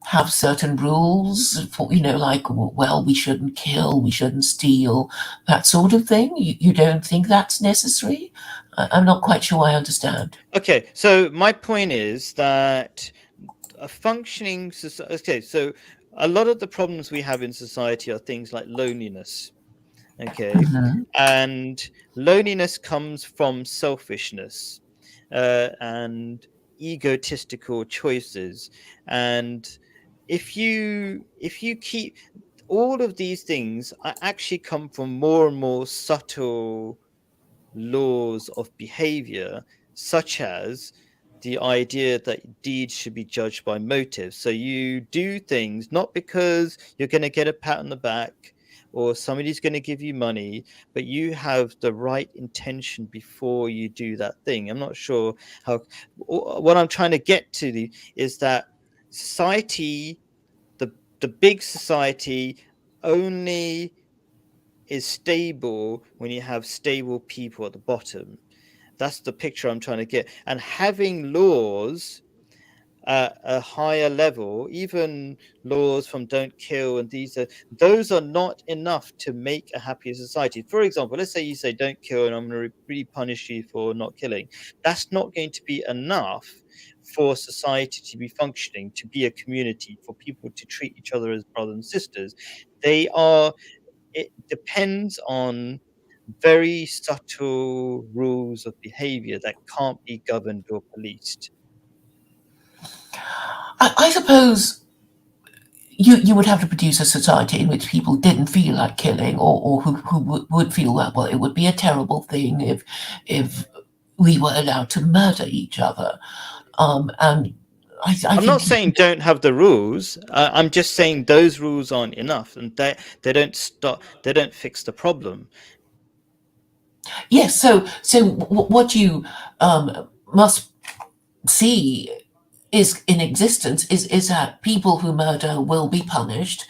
have certain rules for, like, well, we shouldn't kill, we shouldn't steal, that sort of thing. You don't think that's necessary? I'm not quite sure I understand. Okay, so my point is that a functioning society, okay, so a lot of the problems we have in society are things like loneliness. Okay, Mhm. and loneliness comes from selfishness and egotistical choices. And if you keep, all of these things actually come from more and more subtle laws of behavior, such as the idea that deeds should be judged by motives. So you do things not because you're going to get a pat on the back or somebody's going to give you money, but you have the right intention before you do that thing. I'm not sure how. What I'm trying to get to is that society, the the big society, only is stable when you have stable people at the bottom. That's the picture I'm trying to get. And having laws at a higher level, even laws from don't kill, and those are not enough to make a happier society. For example, let's say you say don't kill, and I'm going to really punish you for not killing. That's not going to be enough for society to be functioning, to be a community, for people to treat each other as brothers and sisters. They are It depends on very subtle rules of behavior that can't be governed or policed. I suppose you would have to produce a society in which people didn't feel like killing, or who would feel that, well, it would be a terrible thing if we were allowed to murder each other. And I I'm not think, saying don't have the rules. I'm just saying those rules aren't enough, and they don't stop. They don't fix the problem. yes, so what you must see is in existence is that people who murder will be punished,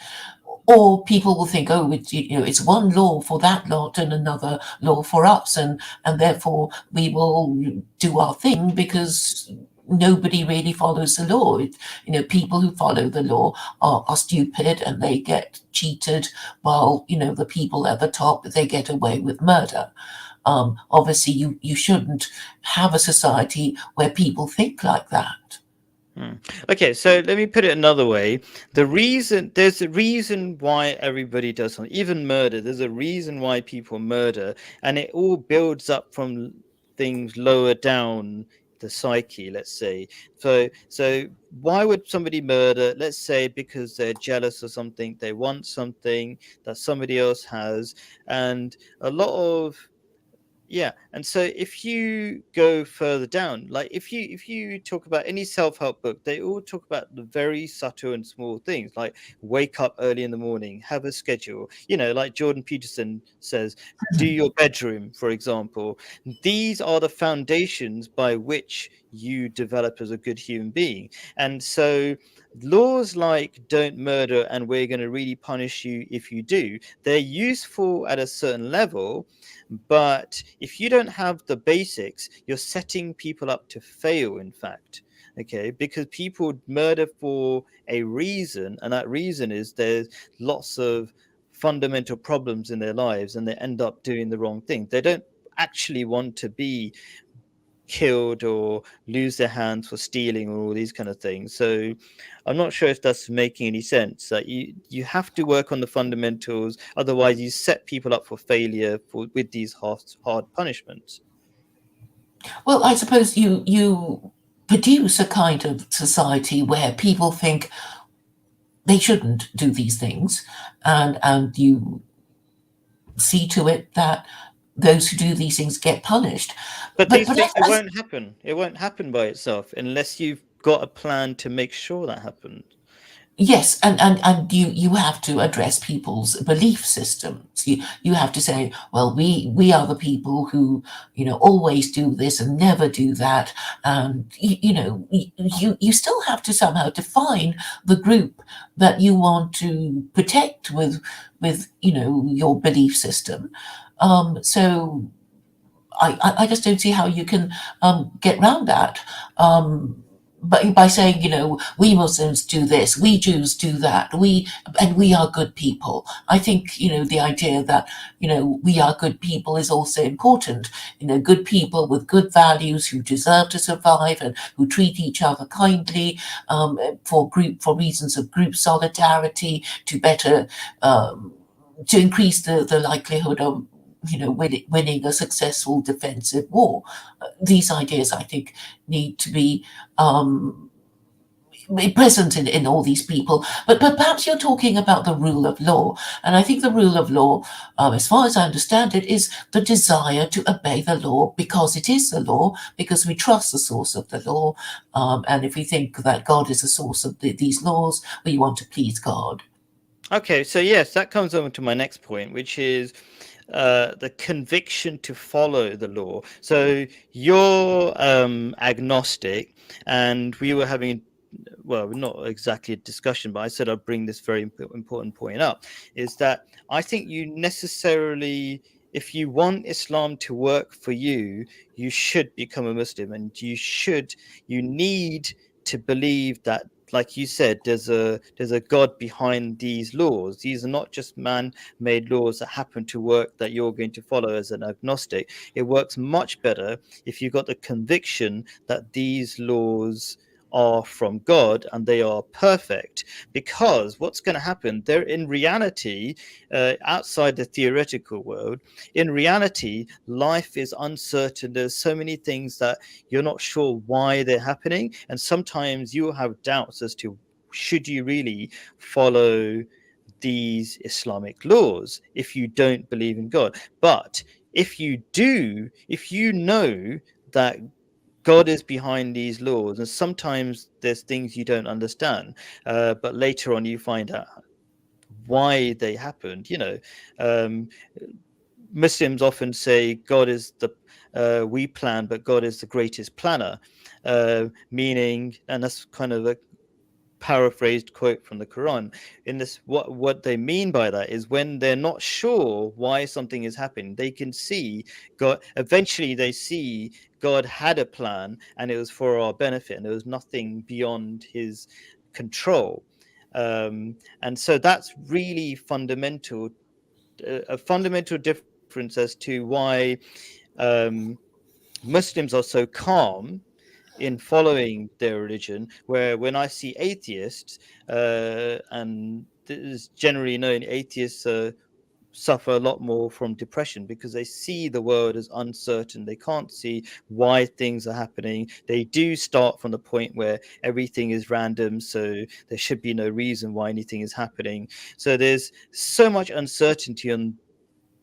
or people will think, oh, it's one law for that lot and another law for us, and therefore we will do our thing because nobody really follows the law. People who follow the law are stupid and they get cheated, while the people at the top, they get away with murder. Obviously, you shouldn't have a society where people think like that. Hmm. Okay, so let me put it another way. There's a reason why everybody does something, even murder. There's a reason why people murder, and it all builds up from things lower down the psyche, let's say. So why would somebody murder? Let's say because they're jealous or something, they want something that somebody else has, and a lot of, yeah. And so if you go further down, like if you talk about any self-help book, they all talk about the very subtle and small things, like wake up early in the morning, have a schedule, like Jordan Peterson says, do your bedroom, for example. These are the foundations by which you develop as a good human being. And so laws like don't murder and we're going to really punish you if you do, they're useful at a certain level, But if you don't have the basics, you're setting people up to fail, in fact. Okay, because people murder for a reason, and that reason is there's lots of fundamental problems in their lives and they end up doing the wrong thing. They don't actually want to be killed or lose their hands for stealing or all these kind of things. So I'm not sure if that's making any sense. That you have to work on the fundamentals, otherwise you set people up for failure with these hard punishments. Well, I suppose you produce a kind of society where people think they shouldn't do these things, and you see to it that those who do these things get punished. But But these but things, it as won't happen. It won't happen by itself unless you've got a plan to make sure that happens. yes, and you have to address people's belief systems. You have to say, well, we are the people who, always do this and never do that. And you still have to somehow define the group that you want to protect with your belief system. So I just don't see how you can get round that. But by saying, we Muslims do this, we Jews do that, we are good people. I think, the idea that, we are good people is also important. Good people with good values who deserve to survive and who treat each other kindly, for reasons of group solidarity, to increase the likelihood of winning a successful defensive war. These ideas, I think, need to be present in all these people. But perhaps you're talking about the rule of law. And I think the rule of law, as far as I understand it, is the desire to obey the law because it is the law, because we trust the source of the law. And if we think that God is the source of these laws, we want to please God. Okay, so yes, that comes over to my next point, which is the conviction to follow the law. So you're agnostic, and we were having, well, not exactly a discussion, but I said I'd bring this very important point up, is that I think you necessarily, if you want Islam to work for you, you should become a Muslim, and you need to believe that, like you said, there's a God behind these laws. These are not just man-made laws that happen to work that you're going to follow as an agnostic. It works much better if you've got the conviction that these laws are from God and they are perfect. Because what's going to happen, they're in reality, outside the theoretical world, in reality, life is uncertain. There's so many things that you're not sure why they're happening. And sometimes you'll have doubts as to should you really follow these Islamic laws if you don't believe in God. But if you do, if you know that God is behind these laws, and sometimes there's things you don't understand, but later on you find out why they happened. Um, Muslims often say God is the we plan, but God is the greatest planner, meaning, and that's kind of a paraphrased quote from the Quran. In this, what they mean by that is when they're not sure why something is happening, they can see God. Eventually, they see God had a plan, and it was for our benefit, and there was nothing beyond His control. And so that's really fundamental, a fundamental difference as to why um, Muslims are so calm in following their religion, where when I see atheists, and this is generally known, atheists suffer a lot more from depression because they see the world as uncertain. They can't see why things are happening. They do start from the point where everything is random, so there should be no reason why anything is happening. So there's so much uncertainty on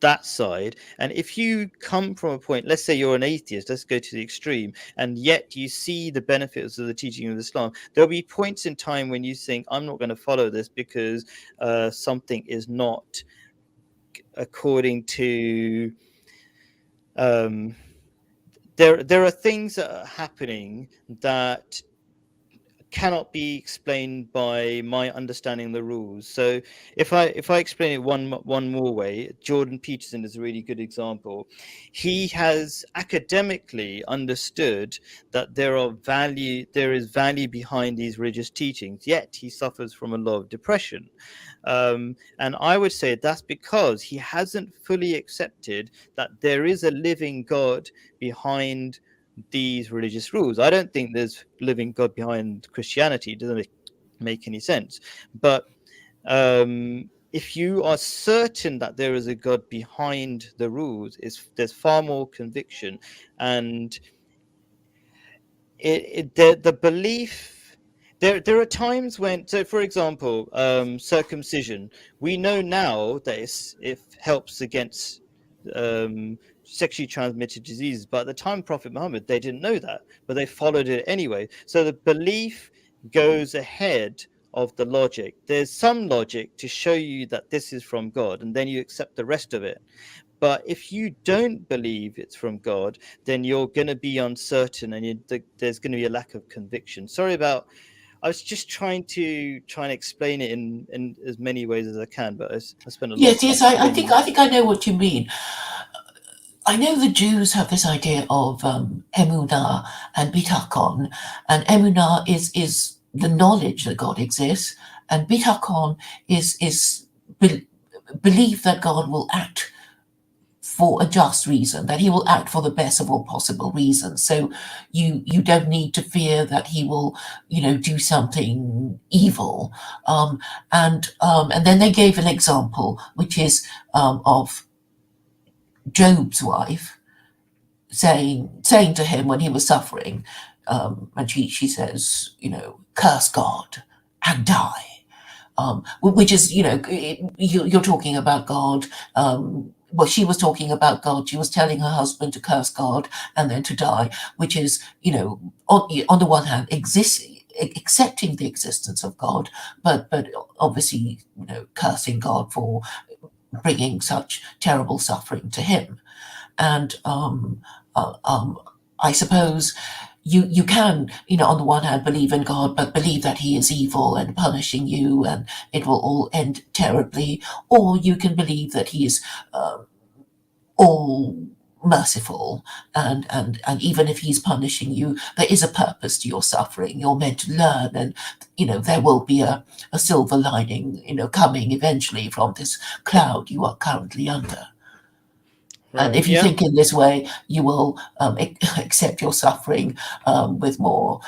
that side. And if you come from a point, let's say you're an atheist, let's go to the extreme, and yet you see the benefits of the teaching of Islam, there'll be points in time when you think, I'm not going to follow this because something is not according to there are things that are happening that cannot be explained by my understanding the rules. So if I explain it one more way, Jordan Peterson is a really good example. He has academically understood that there is value behind these religious teachings, yet he suffers from a lot of depression. And I would say that's because he hasn't fully accepted that there is a living God behind these religious rules. I don't think there's living God behind Christianity. It doesn't make any sense. But if you are certain that there is a God behind the rules, there's far more conviction, and the belief. There are times when, so for example, circumcision. We know now that it helps against sexually transmitted diseases, but at the time of Prophet Muhammad, they didn't know that, but they followed it anyway. So the belief goes ahead of the logic. There's some logic to show you that this is from God, and then you accept the rest of it. But if you don't believe it's from God, then you're going to be uncertain, and there's going to be a lack of conviction. Sorry about. I was just trying to explain it in as many ways as I can, but I spent a lot of Yes, time yes, explaining it. I think I know what you mean. I know the Jews have this idea of emunah and bitachon, and emunah is the knowledge that God exists, and bitachon is belief that God will act for a just reason, that he will act for the best of all possible reasons. So you don't need to fear that he will, do something evil. And then they gave an example, which is of Job's wife saying to him when he was suffering, and she says, curse God and die. Which is, you're talking about God. Well, she was talking about God. She was telling her husband to curse God and then to die, which is, on the one hand, accepting the existence of God, but obviously, cursing God for bringing such terrible suffering to him. And I suppose you can, on the one hand, believe in God, but believe that he is evil and punishing you and it will all end terribly, or you can believe that he is all merciful, and even if he's punishing you, there is a purpose to your suffering. You're meant to learn, and there will be a silver lining, coming eventually from this cloud you are currently under. And Right. if you Yeah. think in this way, you will accept your suffering with more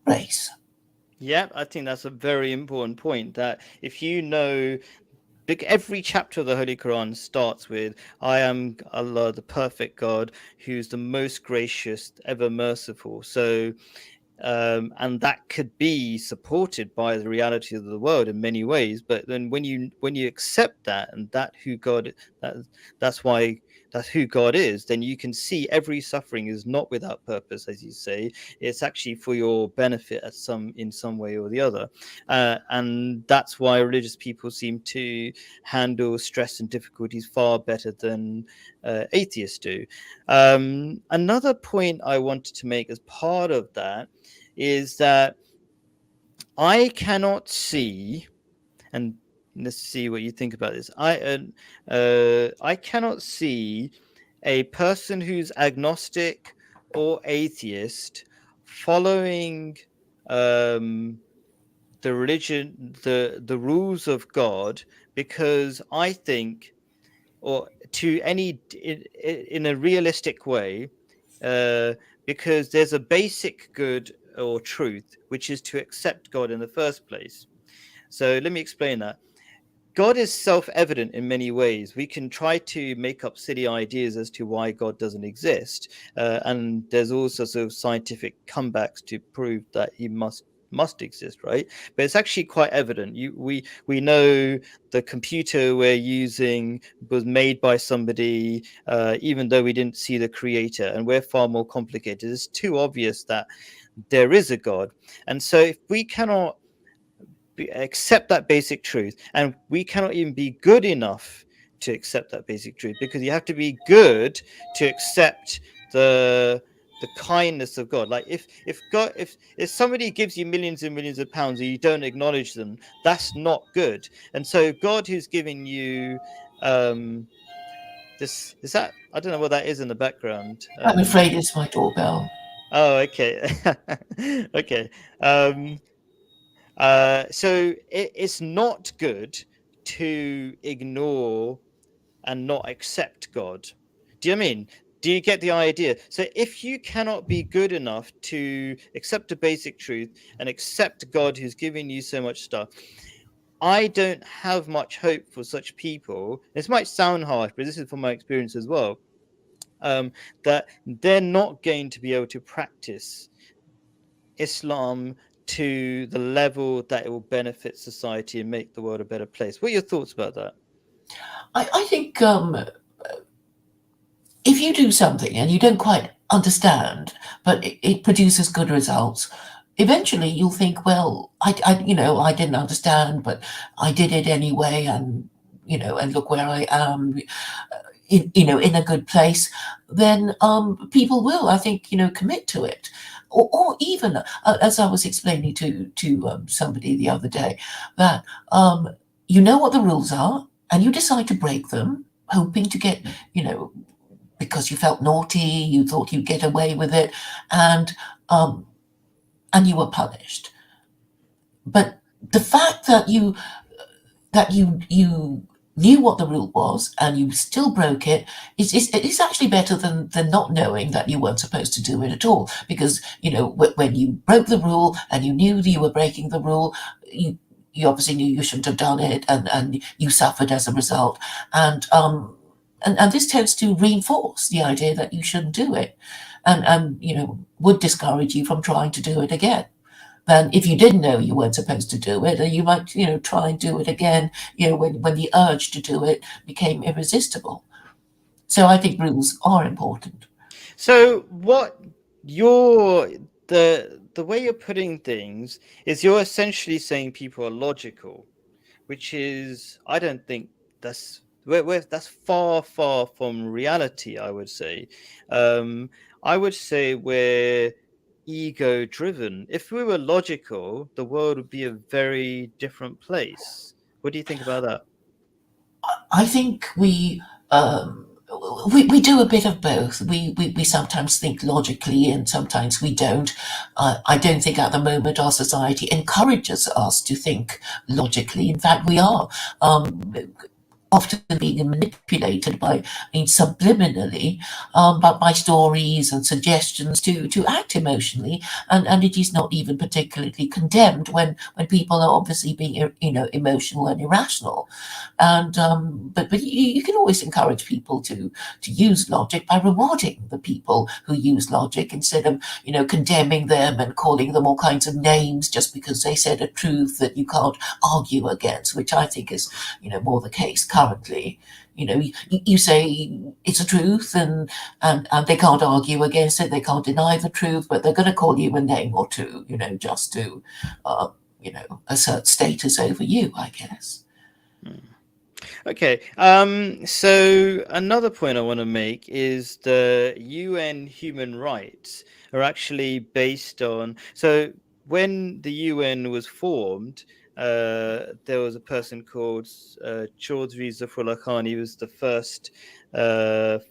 grace. Yeah, I think that's a very important point. That if you know, every chapter of the Holy Quran starts with, "I am Allah, the perfect God, who's the most gracious, ever merciful." So and that could be supported by the reality of the world in many ways. But then when you accept that, and that that's why that's who God is, then you can see every suffering is not without purpose, as you say. It's actually for your benefit in some way or the other, and that's why religious people seem to handle stress and difficulties far better than atheists do. Another point I wanted to make as part of that is that I cannot see, and let's see what you think about this. I cannot see a person who's agnostic or atheist following um, the rules of God, because I think, or to any in a realistic way, uh, because there's a basic good or truth, which is to accept God in the first place. So let me explain that. God is self-evident in many ways. We can try to make up silly ideas as to why God doesn't exist, and there's all sorts of scientific comebacks to prove that he must exist, right? But it's actually quite evident. We know the computer we're using was made by somebody, even though we didn't see the creator, and we're far more complicated. It's too obvious that there is a God, and so if we cannot accept that basic truth, and we cannot even be good enough to accept that basic truth, because you have to be good to accept the the kindness of God. Like if God if somebody gives you millions and millions of pounds and you don't acknowledge them, that's not good. And so God, who's giving you this is that I don't know what that is in the background. I'm afraid it's my doorbell. Oh, okay. Okay. Um, so it's not good to ignore and not accept God. Do you know what I mean? Do you get the idea? So if you cannot be good enough to accept the basic truth and accept God who's giving you so much stuff, I don't have much hope for such people. This might sound harsh, but this is from my experience as well. That they're not going to be able to practice Islam to the level that it will benefit society and make the world a better place. What are your thoughts about that? I think if you do something and you don't quite understand, but it produces good results, eventually you'll think, well, I didn't understand, but I did it anyway, and and look where I am, in a good place. Then people will, I think, commit to it, or even as I was explaining to somebody the other day, that you know what the rules are, and you decide to break them, hoping to get, because you felt naughty, you thought you'd get away with it, and um, and you were punished. But the fact that you knew what the rule was and you still broke it is actually better than not knowing that you weren't supposed to do it at all. Because when you broke the rule and you knew that you were breaking the rule, you obviously knew you shouldn't have done it, and you suffered as a result. And this tends to reinforce the idea that you shouldn't do it, and would discourage you from trying to do it again. Then if you didn't know you weren't supposed to do it, you might try and do it again, when the urge to do it became irresistible. So I think rules are important. So what you're the way you're putting things is you're essentially saying people are logical, which is I don't think that's that's far from reality. I would say, um, I would say we're ego driven. If we were logical, the world would be a very different place. What do you think about that? I think we do a bit of both. We sometimes think logically and sometimes we don't. I don't think at the moment our society encourages us to think logically. In fact, we are. Um, Often being manipulated subliminally, but by stories and suggestions to act emotionally, and it is not even particularly condemned when people are obviously being emotional and irrational. And but you can always encourage people to use logic by rewarding the people who use logic, instead of condemning them and calling them all kinds of names just because they said a truth that you can't argue against, which I think is more the case currently. You say it's a truth, and they can't argue against it, they can't deny the truth, but they're going to call you a name or two, just to assert status over you, I guess. Hmm. Okay. So another point I want to make is the UN human rights are actually based on. So when the UN was formed, there was a person called Chaudhry Zafrullah Khan. He was the first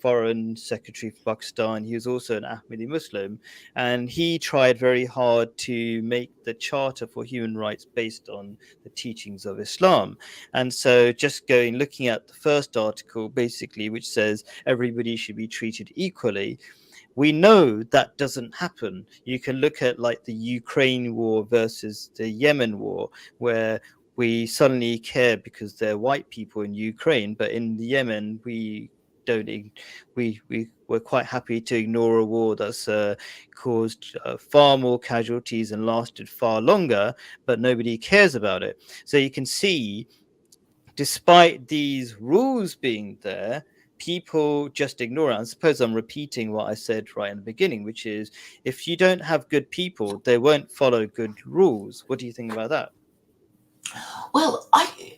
foreign secretary for Pakistan. He was also an Ahmadi Muslim, and he tried very hard to make the Charter for Human Rights based on the teachings of Islam. And so, just looking at the first article, basically, which says everybody should be treated equally, we know that doesn't happen. You can look at like the Ukraine war versus the Yemen war, where we suddenly care because they're white people in Ukraine, but in the Yemen, don't we're quite happy to ignore a war that's caused far more casualties and lasted far longer, but nobody cares about it. So you can see, despite these rules being there, people just ignore it. I suppose I'm repeating what I said right in the beginning, which is if you don't have good people, they won't follow good rules. What do you think about that? Well, I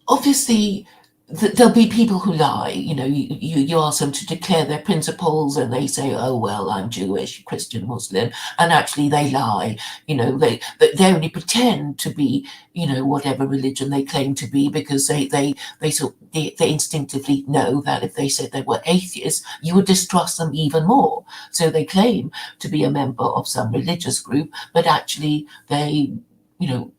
obviously there'll be people who lie. You ask them to declare their principles, and they say, "Oh well, I'm Jewish, Christian, Muslim," and actually they lie. They only pretend to be, whatever religion they claim to be, because they instinctively know that if they said they were atheists, you would distrust them even more. So they claim to be a member of some religious group, but actually they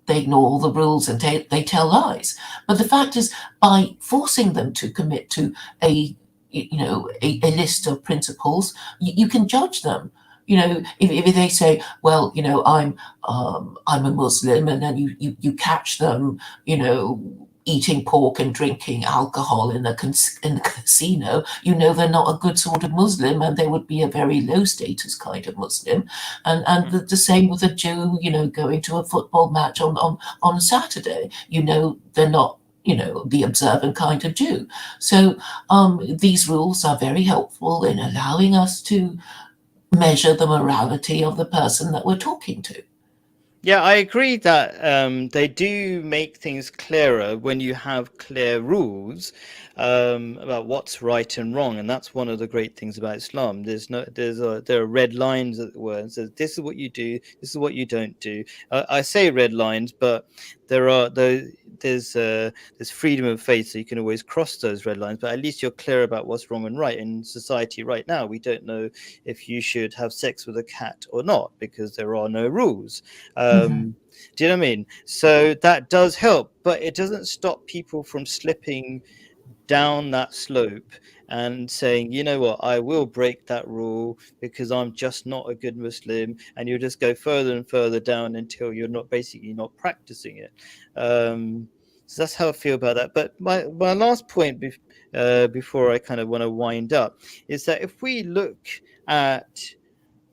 ignore all the rules, and they tell lies. But the fact is, by forcing them to commit to a list of principles, you can judge them. If they say, well, I'm a Muslim, and then you catch them, eating pork and drinking alcohol in the casino, they're not a good sort of Muslim, and they would be a very low status kind of Muslim. And the same with a Jew, going to a football match on a Saturday. They're not, the observant kind of Jew. So these rules are very helpful in allowing us to measure the morality of the person that we're talking to. Yeah, I agree that they do make things clearer when you have clear rules about what's right and wrong, and that's one of the great things about Islam. There are red lines, as it were, and says this is what you do, this is what you don't do. I say red lines, but there's freedom of faith, so you can always cross those red lines. But at least you're clear about what's wrong and right. In society right now, we don't know if you should have sex with a cat or not because there are no rules. Mm-hmm. Do you know what I mean? So that does help, but it doesn't stop people from slipping down that slope and saying, you know what, I will break that rule because I'm just not a good Muslim, and you'll just go further and further down until you're not basically not practicing it. So that's how I feel about that. But my last point before I kind of want to wind up is that if we look at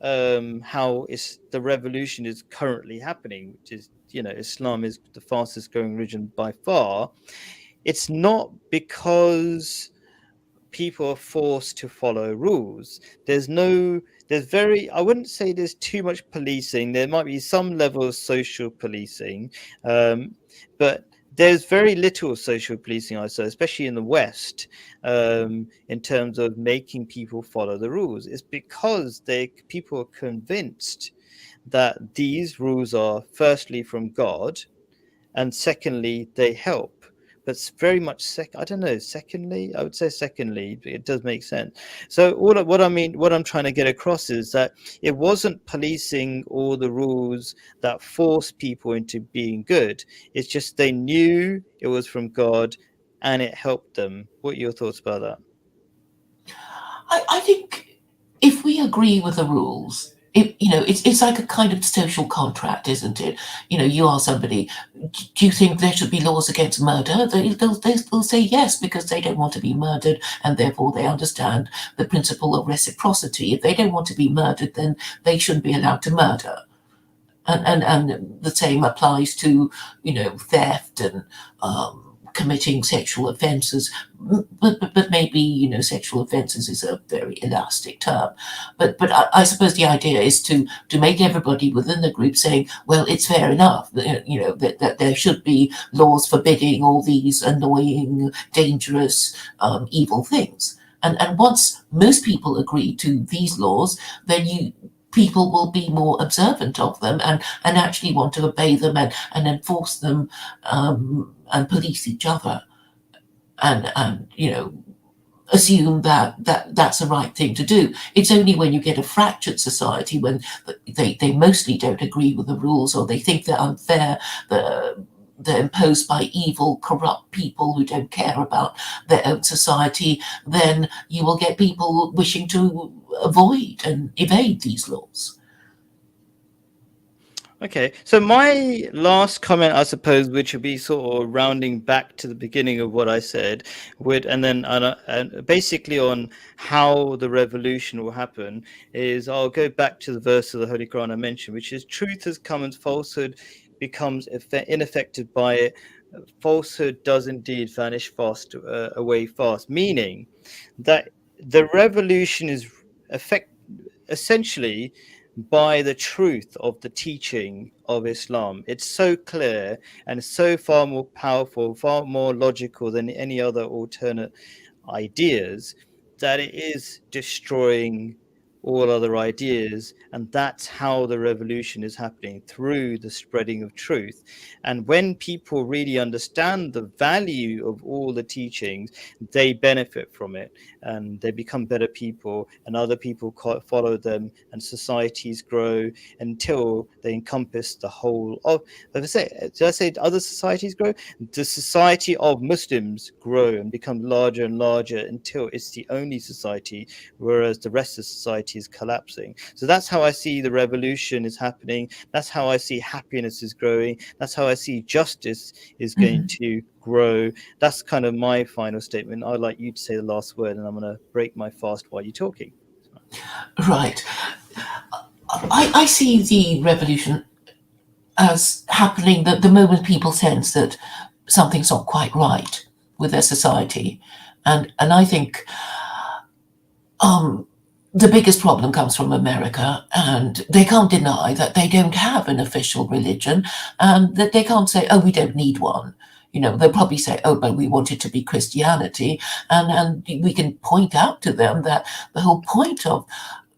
how the revolution is currently happening, which is, Islam is the fastest growing religion by far. It's not because people are forced to follow rules. I wouldn't say there's too much policing. There might be some level of social policing, but there's very little social policing, I say, especially in the West, in terms of making people follow the rules. It's because people are convinced that these rules are firstly from God, and secondly they help. But it's very much I don't know, secondly, I would say secondly, but it does make sense. So what I'm trying to get across is that it wasn't policing all the rules that forced people into being good. It's just they knew it was from God and it helped them. What are your thoughts about that? I think if we agree with the rules, it's like a kind of social contract, isn't it? You ask somebody, do you think there should be laws against murder? They'll say yes, because they don't want to be murdered, and therefore they understand the principle of reciprocity. If they don't want to be murdered, then they shouldn't be allowed to murder. And the same applies to theft and committing sexual offences. But maybe sexual offences is a very elastic term. But I suppose the idea is to make everybody within the group saying, well, it's fair enough that there should be laws forbidding all these annoying, dangerous, evil things. And once most people agree to these laws, then people will be more observant of them, and actually want to obey them, and enforce them, and police each other, and assume that's the right thing to do. It's only when you get a fractured society, when they mostly don't agree with the rules, or they think they're unfair, they're imposed by evil, corrupt people who don't care about their own society, then you will get people wishing to avoid and evade these laws. Okay, so my last comment, I suppose, which would be sort of rounding back to the beginning of what I said, and basically on how the revolution will happen, is I'll go back to the verse of the Holy Quran I mentioned, which is truth has come and falsehood becomes ineffective by it. Falsehood does indeed vanish away fast, meaning that the revolution is essentially by the truth of the teaching of Islam. It's so clear and so far more powerful, far more logical than any other alternate ideas, that it is destroying all other ideas. And that's how the revolution is happening, through the spreading of truth. And when people really understand the value of all the teachings, they benefit from it, and they become better people, and other people follow them, and societies grow until they encompass the whole of, did I say other societies grow? The society of Muslims grow and become larger and larger until it's the only society, whereas the rest of society is collapsing. So that's how I see the revolution is happening. That's how I see happiness is growing. That's how I see justice is going to grow. That's kind of my final statement. I'd like you to say the last word, and I'm going to break my fast while you're talking. Right. I see the revolution as happening the moment people sense that something's not quite right with their society. And I think the biggest problem comes from America, and they can't deny that they don't have an official religion, and that they can't say, oh, we don't need one. You know, they'll probably say, oh, but we want it to be Christianity. And we can point out to them that the whole point of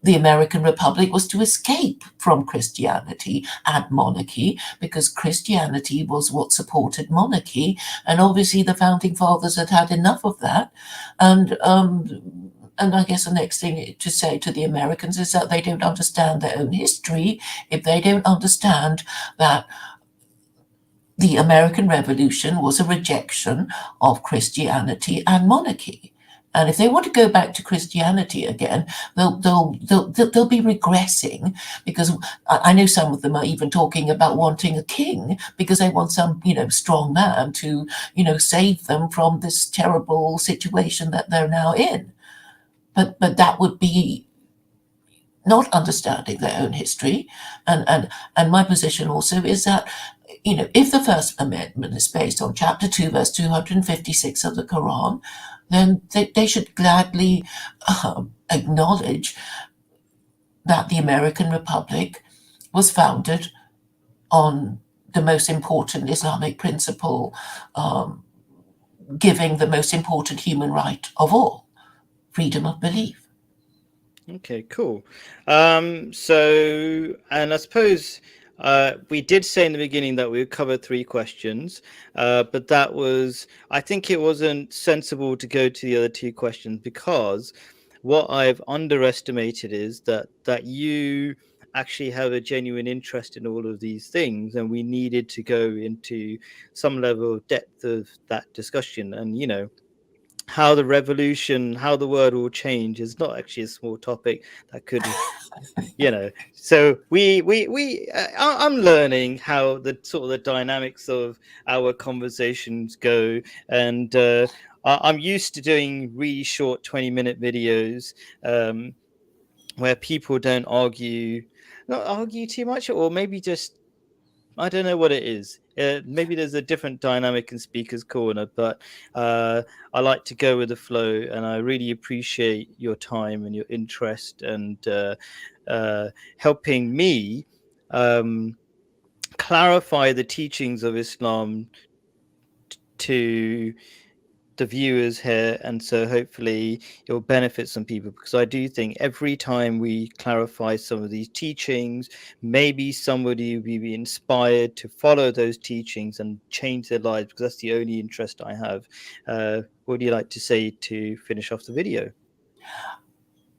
the American Republic was to escape from Christianity and monarchy, because Christianity was what supported monarchy. And obviously the founding fathers had had enough of that. And I guess the next thing to say to the Americans is that they don't understand their own history if they don't understand that the American Revolution was a rejection of Christianity and monarchy. And if they want to go back to Christianity again, they'll be regressing, because I know some of them are even talking about wanting a king, because they want some, strong man to, save them from this terrible situation that they're now in. But that would be not understanding their own history. And my position also is that, if the First Amendment is based on Chapter 2, verse 256 of the Quran, then they should gladly acknowledge that the American Republic was founded on the most important Islamic principle, giving the most important human right of all, freedom of belief. Okay, cool. So, and I suppose we did say in the beginning that we would cover 3 questions, but that was, I think it wasn't sensible to go to the other 2 questions, because what I've underestimated is that you actually have a genuine interest in all of these things, and we needed to go into some level of depth of that discussion. And how the revolution, how the world will change is not actually a small topic that could, So I'm learning how the sort of the dynamics of our conversations go, and I'm used to doing really short 20-minute videos, where people don't not argue too much, or maybe just, I don't know what it is. Maybe there's a different dynamic in Speaker's Corner, but I like to go with the flow, and I really appreciate your time and your interest, and helping me clarify the teachings of Islam to the viewers here. And so hopefully it will benefit some people, because I do think every time we clarify some of these teachings, maybe somebody will be inspired to follow those teachings and change their lives, because that's the only interest I have. What do you like to say to finish off the video?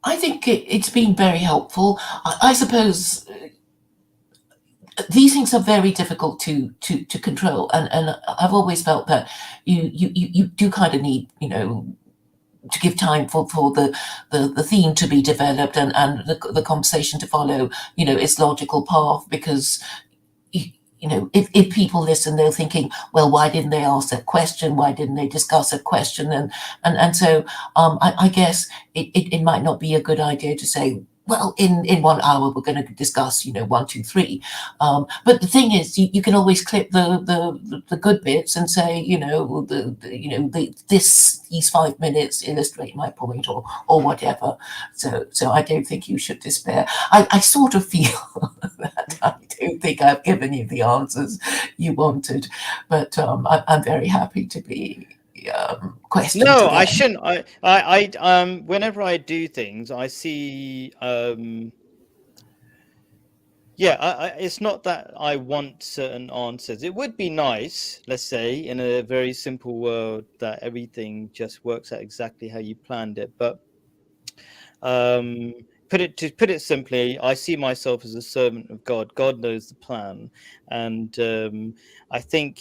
I think it's been very helpful. I suppose these things are very difficult to control, and I've always felt that you do kind of need, to give time for the theme to be developed, and the conversation to follow, its logical path, because if people listen, they're thinking, well, why didn't they ask that question? Why didn't they discuss that question? And so I guess it might not be a good idea to say, well, in 1 hour we're going to discuss, 1, 2, 3. But the thing is, you can always clip the good bits and say, these 5 minutes illustrate my point, or whatever. So I don't think you should despair. I sort of feel that I don't think I've given you the answers you wanted, but I'm very happy to be questioned No, I again. shouldn't. Whenever I do things, I see. Yeah, it's not that I want certain answers. It would be nice, let's say, in a very simple world, that everything just works out exactly how you planned it. But um, to put it simply, I see myself as a servant of God. God knows the plan, and I think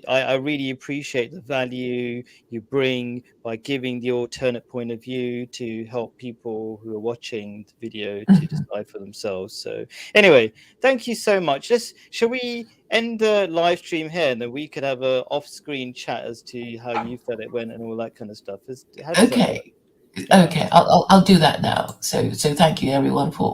I really appreciate the value you bring by giving the alternate point of view to help people who are watching the video to Mhm. decide for themselves. So anyway, thank you so much. Shall we end the live stream here, and then we could have a off-screen chat as to how you felt it went and all that kind of stuff. How does that work? Okay. Yeah. Okay, I'll do that now. So thank you everyone for